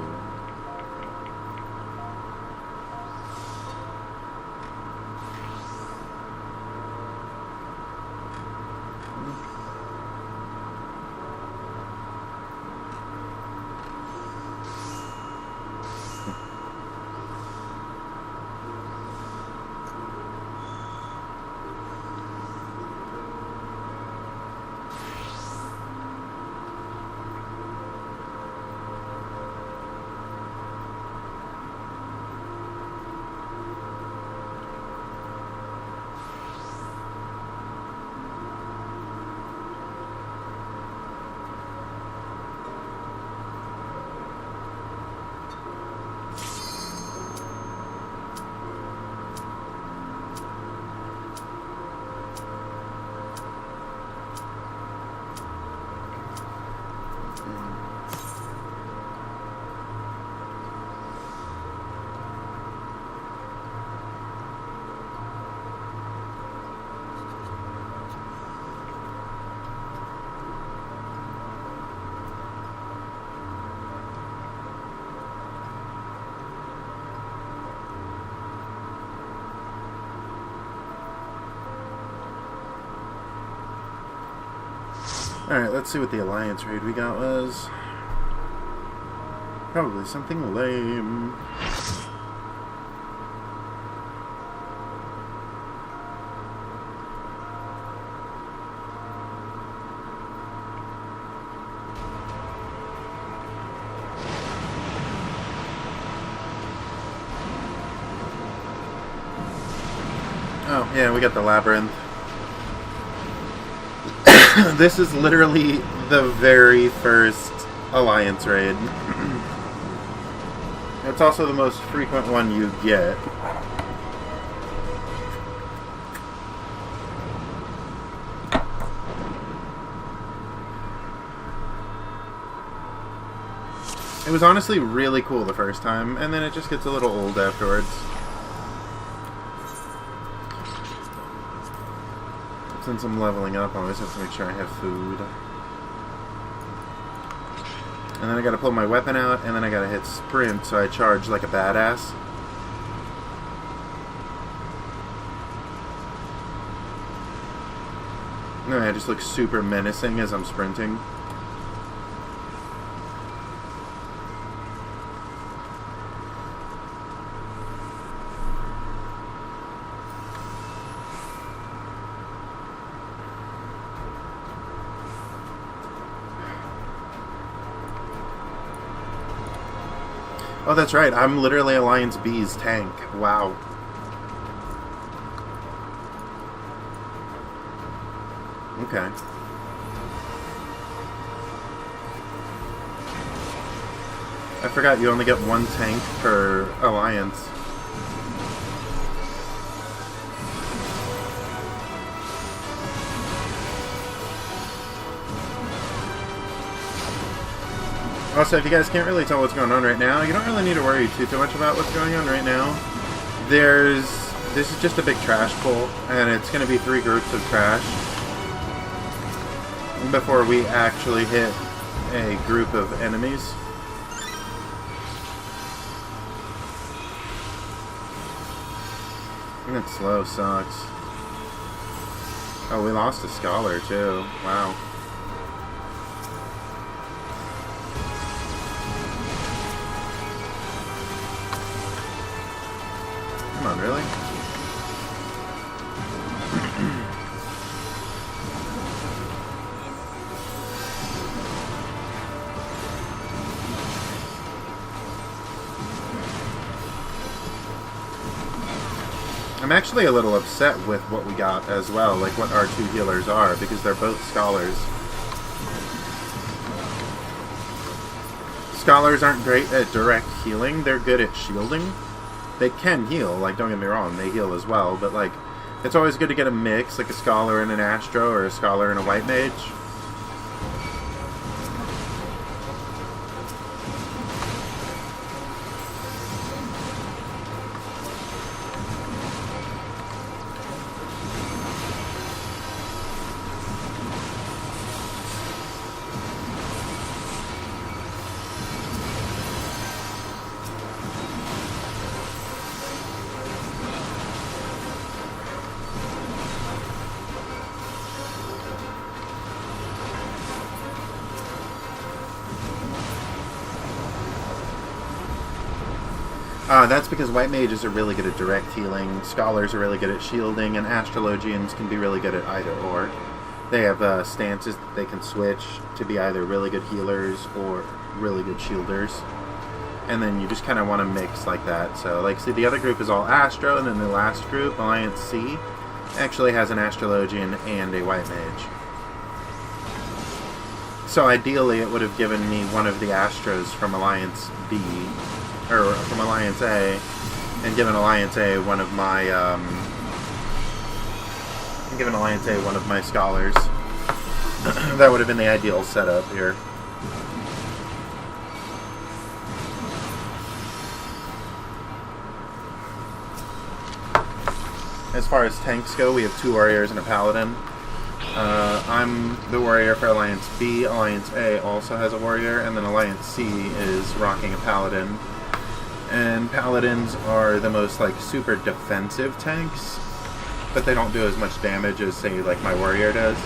Alright, let's see what the Alliance raid we got was. Probably something lame. Oh, yeah, we got the Labyrinth. This is literally the very first Alliance raid. It's also the most frequent one you get. It was honestly really cool the first time, and then it just gets a little old afterwards. Since I'm leveling up, I always have to make sure I have food. And then I gotta pull my weapon out, and then I gotta hit sprint, so I charge like a badass. No, I just look super menacing as I'm sprinting. Oh, that's right. I'm literally Alliance B's tank. Wow. Okay. I forgot you only get one tank per Alliance. Also, if you guys can't really tell what's going on right now, you don't really need to worry too much about what's going on right now. This is just a big trash pull, and it's going to be 3 groups of trash before we actually hit a group of enemies. That slow sucks. Oh, we lost a Scholar too. Wow. Come on, really? I'm actually a little upset with what we got as well, like what our 2 healers are, because they're both Scholars. Scholars aren't great at direct healing, they're good at shielding. They can heal, like, don't get me wrong, they heal as well, but, like, it's always good to get a mix, like a Scholar and an Astro, or a Scholar and a White Mage. That's because White Mages are really good at direct healing, Scholars are really good at shielding, and Astrologians can be really good at either or. They have stances that they can switch to be either really good healers or really good shielders. And then you just kind of want to mix like that. So, like, see, the other group is all Astro, and then the last group, Alliance C, actually has an Astrologian and a White Mage. So ideally it would have given me one of the Astros from Alliance B, or from Alliance A, and given Alliance A one of my, Scholars. That would have been the ideal setup here. As far as tanks go, we have 2 Warriors and a Paladin. I'm the Warrior for Alliance B. Alliance A also has a Warrior, and then Alliance C is rocking a Paladin. And Paladins are the most, like, super defensive tanks, but they don't do as much damage as, say, like, my Warrior does.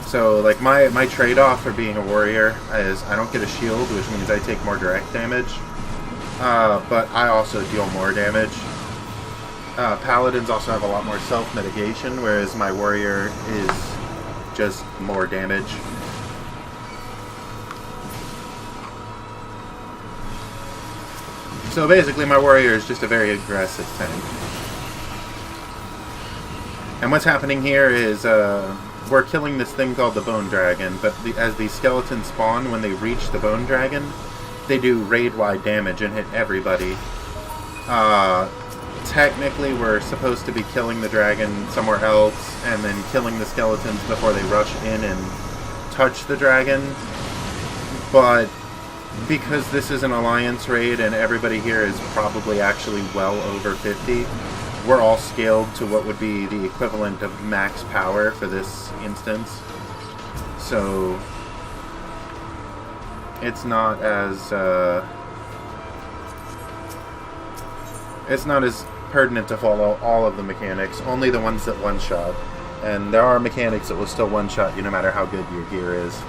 So, like, my trade-off for being a warrior is I don't get a shield, which means I take more direct damage. But I also deal more damage. Paladins also have a lot more self-mitigation, whereas my warrior is just more damage. So basically my warrior is just a very aggressive tank. And what's happening here is we're killing this thing called the Bone Dragon, but as these skeletons spawn, when they reach the Bone Dragon, they do raid-wide damage and hit everybody. Technically, we're supposed to be killing the dragon somewhere else and then killing the skeletons before they rush in and touch the dragon. But because this is an alliance raid and everybody here is probably actually well over 50, we're all scaled to what would be the equivalent of max power for this instance. So it's not as pertinent to follow all of the mechanics, only the ones that one-shot. And there are mechanics that will still one-shot you no matter how good your gear is.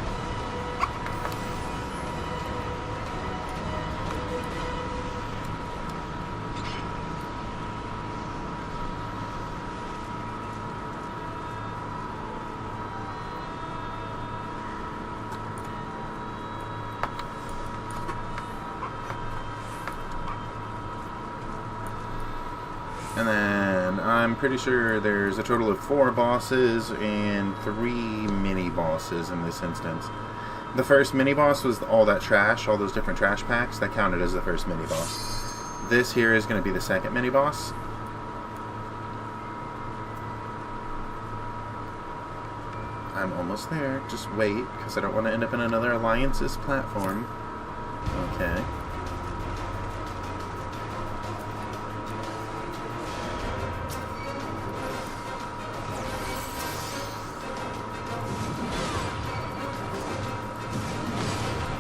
And then I'm pretty sure there's a total of 4 bosses and 3 mini-bosses in this instance. The first mini-boss was all that trash, all those different trash packs. That counted as the first mini-boss. This here is going to be the second mini-boss. I'm almost there. Just wait, because I don't want to end up in another Alliance's platform. Okay.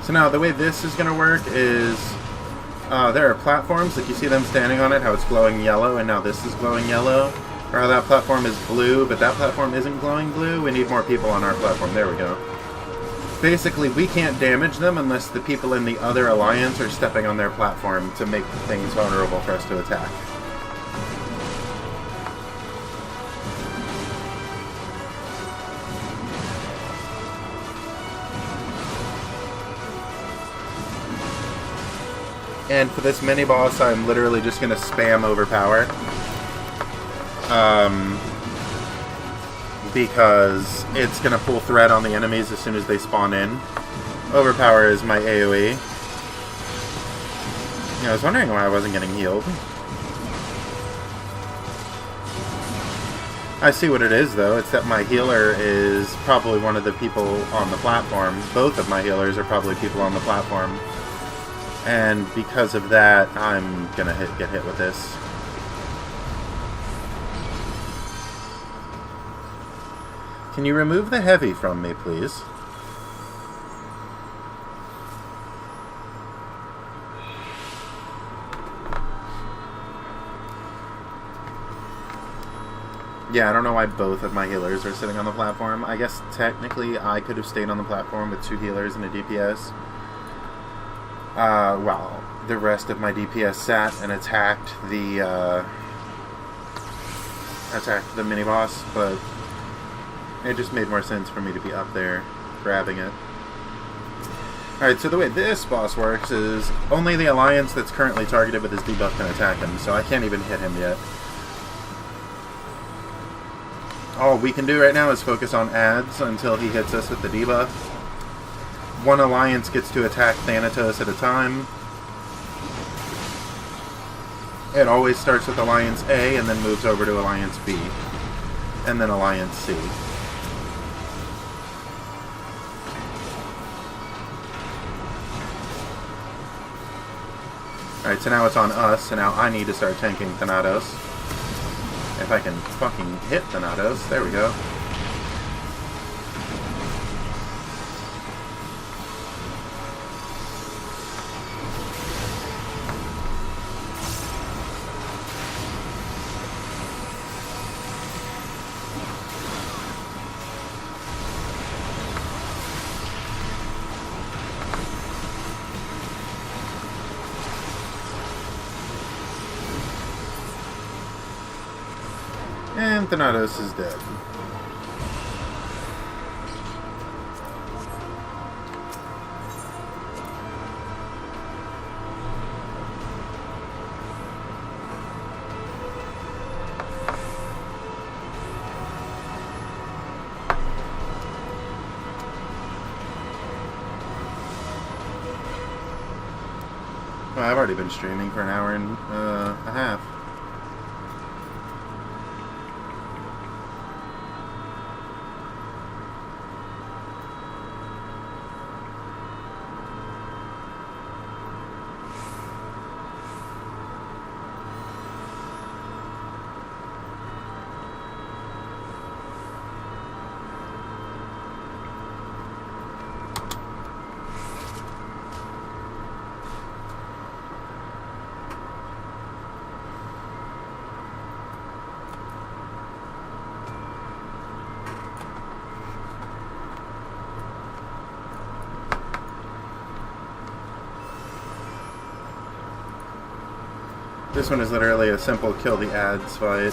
So now, the way this is going to work is, there are platforms, like you see them standing on it, how it's glowing yellow, and now this is glowing yellow. Or how that platform is blue, but that platform isn't glowing blue. We need more people on our platform. There we go. Basically, we can't damage them unless the people in the other alliance are stepping on their platform to make things vulnerable for us to attack. And for this mini-boss, I'm literally just going to spam Overpower. Because it's going to pull threat on the enemies as soon as they spawn in. Overpower is my AoE. Yeah, I was wondering why I wasn't getting healed. I see what it is, though. It's that my healer is probably one of the people on the platform. Both of my healers are probably people on the platform. And because of that, I'm gonna get hit with this. Can you remove the heavy from me, please? Yeah, I don't know why both of my healers are sitting on the platform. I guess technically I could have stayed on the platform with 2 healers and a DPS. While the rest of my DPS sat and attacked the mini-boss, but it just made more sense for me to be up there grabbing it. Alright, so the way this boss works is only the alliance that's currently targeted with his debuff can attack him, so I can't even hit him yet. All we can do right now is focus on ads until he hits us with the debuff. One alliance gets to attack Thanatos at a time. It always starts with Alliance A and then moves over to Alliance B. And then Alliance C. Alright, so now it's on us, and now I need to start tanking Thanatos. If I can fucking hit Thanatos. There we go. And Thanatos is dead. Well, I've already been streaming for an hour and a half. This one is literally a simple kill the ads fight.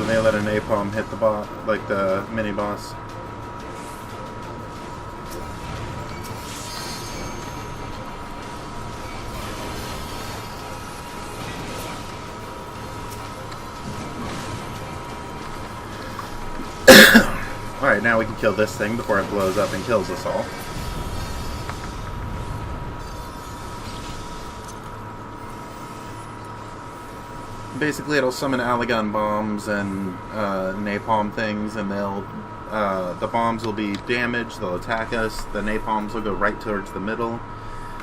They let a napalm hit the boss, like the mini boss. Alright, now we can kill this thing before it blows up and kills us all. Basically, it'll summon Allagan bombs and napalm things, and they'll the bombs will be damaged. They'll attack us. The napalms will go right towards the middle,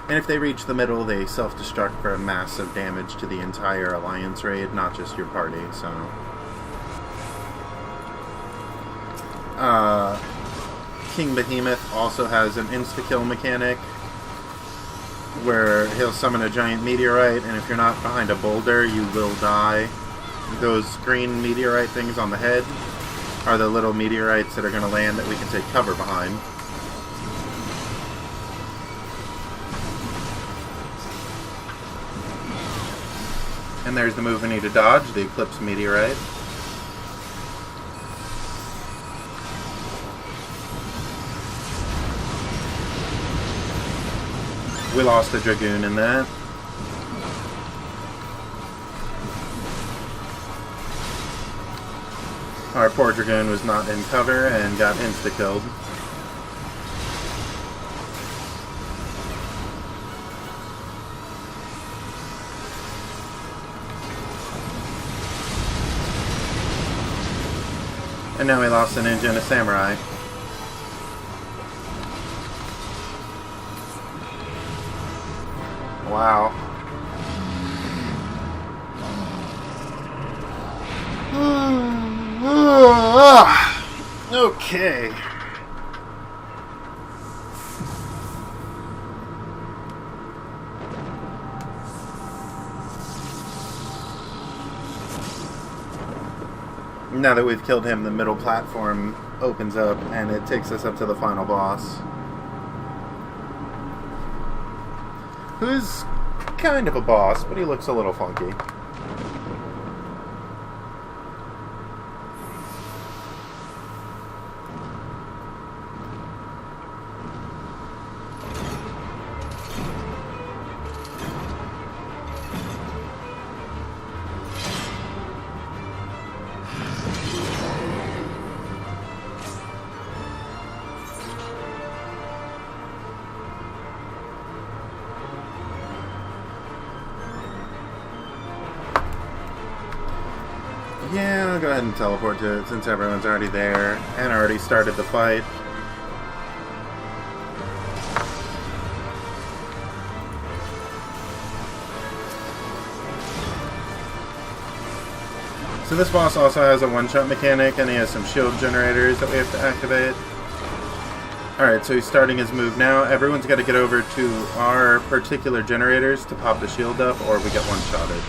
and if they reach the middle, they self-destruct for massive damage to the entire Alliance raid, not just your party. So, King Behemoth also has an insta-kill mechanic, where he'll summon a giant meteorite, and if you're not behind a boulder, you will die. Those green meteorite things on the head are the little meteorites that are going to land that we can take cover behind. And there's the move we need to dodge, the Eclipse meteorite. We lost a Dragoon in that. Our poor Dragoon was not in cover and got insta-killed. And now we lost a ninja and a samurai. Wow. Okay. Now that we've killed him, the middle platform opens up, and it takes us up to the final boss, who's kind of a boss, but he looks a little funky. Yeah, I'll go ahead and teleport to it since everyone's already there and already started the fight. So this boss also has a one-shot mechanic, and he has some shield generators that we have to activate. Alright, so he's starting his move now. Everyone's got to get over to our particular generators to pop the shield up, or we get one-shotted.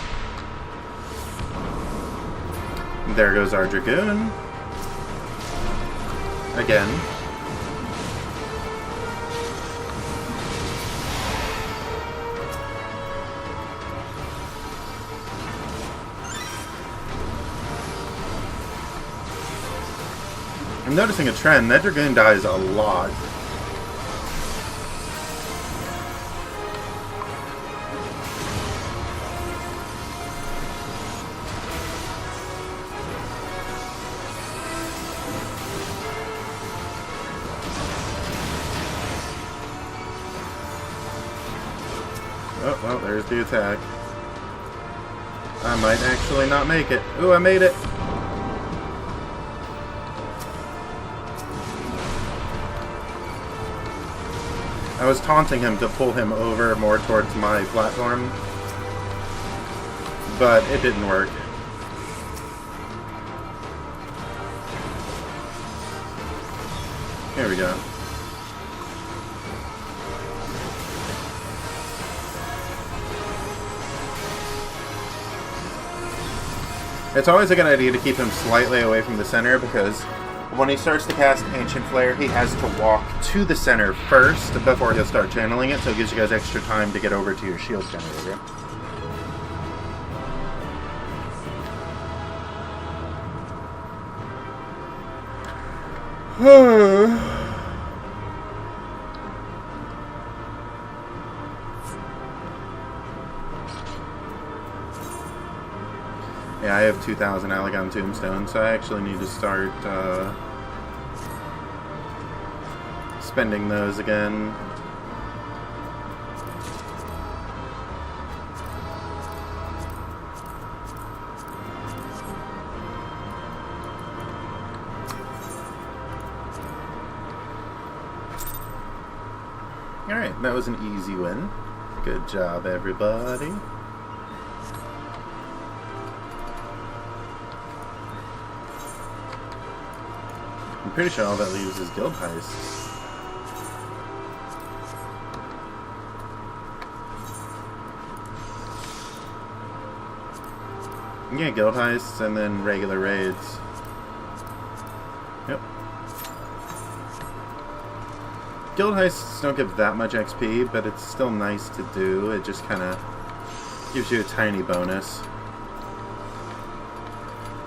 There goes our Dragoon. Again. I'm noticing a trend. That Dragoon dies a lot. Oh, well, there's the attack. I might actually not make it. Ooh, I made it! I was taunting him to pull him over more towards my platform, but it didn't work. Here we go. It's always a good idea to keep him slightly away from the center, because when he starts to cast Ancient Flare, he has to walk to the center first before he'll start channeling it, so it gives you guys extra time to get over to your shield generator. Yeah, I have 2,000 Allagan Tombstones, so I actually need to start spending those again. Alright, that was an easy win. Good job, everybody. I'm pretty sure all that leaves is guild heists. Yeah, guild heists and then regular raids. Yep. Guild heists don't give that much XP, but it's still nice to do. It just kind of gives you a tiny bonus.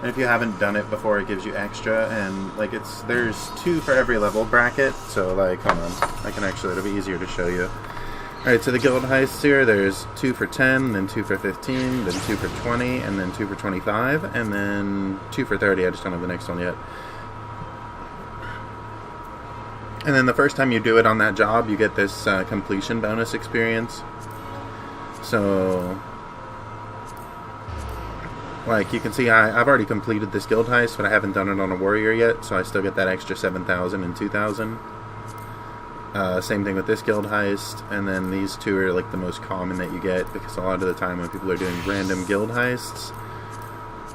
And if you haven't done it before, it gives you extra, and like there's 2 for every level bracket, so like, hold on, I can actually, it'll be easier to show you. Alright, so the guild heists here, there's 2 for 10, then 2 for 15, then 2 for 20, and then 2 for 25, and then 2 for 30, I just don't have the next one yet. And then the first time you do it on that job, you get this completion bonus experience. So, like, you can see I've already completed this guild heist, but I haven't done it on a warrior yet, so I still get that extra 7,000 and 2,000. Same thing with this guild heist, and then these 2 are like the most common that you get, because a lot of the time when people are doing random guild heists,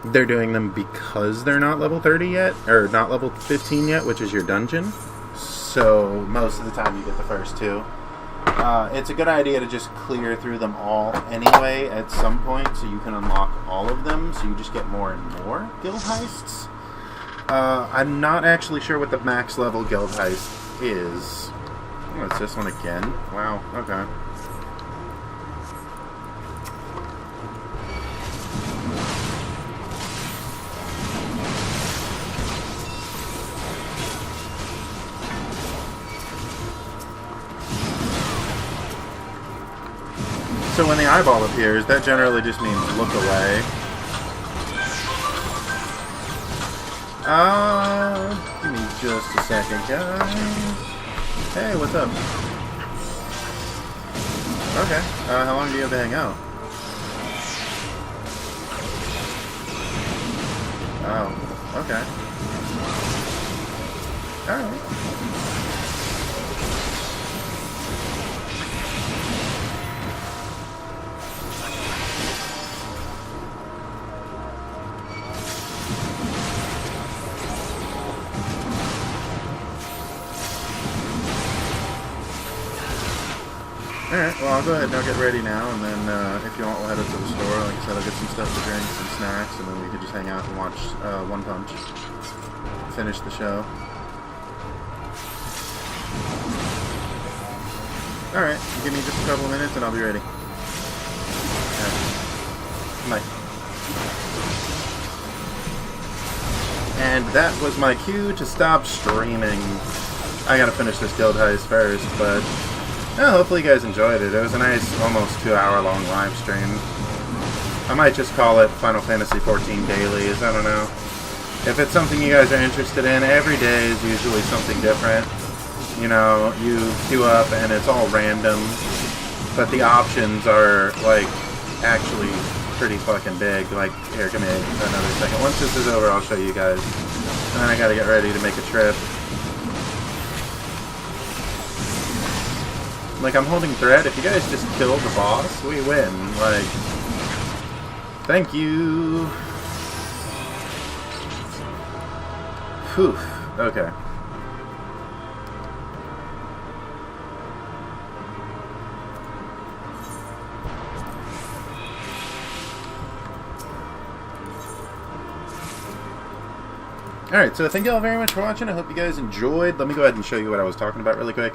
they're doing them because they're not level 30 yet, or not level 15 yet, which is your dungeon. So most of the time you get the first 2. It's a good idea to just clear through them all anyway at some point, so you can unlock all of them, so you just get more and more guild heists. I'm not actually sure what the max level guild heist is. Oh, it's this one again? Wow, okay. So when the eyeball appears, that generally just means look away. Give me just a second, guys. Hey, what's up? Okay, how long do you have to hang out? Oh, okay. Alright. Alright, well, I'll go ahead and I'll get ready now, and then if you want, we'll head up to the store. Like I said, I'll get some stuff to drink, some snacks, and then we can just hang out and watch One Punch. Finish the show. Alright, give me just a couple minutes and I'll be ready. Bye. And that was my cue to stop streaming. I gotta finish this guild heist first, but hopefully you guys enjoyed it. It was a nice, almost 2-hour-long live stream. I might just call it Final Fantasy XIV Dailies, I don't know. If it's something you guys are interested in, every day is usually something different. You know, you queue up and it's all random, but the options are, like, actually pretty fucking big. Like, here, give me another second. Once this is over, I'll show you guys. And then I gotta get ready to make a trip. Like, I'm holding thread. If you guys just kill the boss, we win. Like, thank you. Phew. Okay. Alright, so thank you all very much for watching. I hope you guys enjoyed. Let me go ahead and show you what I was talking about really quick,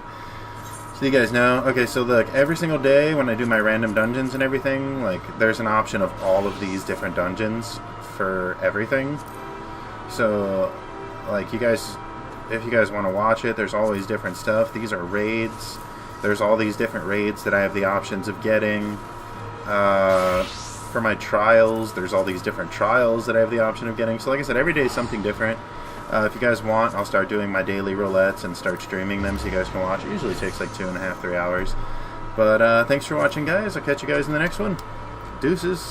so you guys know. Okay, so look, every single day when I do my random dungeons and everything, like, there's an option of all of these different dungeons for everything. So, like, you guys, if you guys want to watch it, there's always different stuff. These are raids. There's all these different raids that I have the options of getting. For my trials, there's all these different trials that I have the option of getting. So like I said, every day is something different. If you guys want, I'll start doing my daily roulettes and start streaming them so you guys can watch. It usually takes like 2.5–3 hours. But thanks for watching, guys. I'll catch you guys in the next one. Deuces.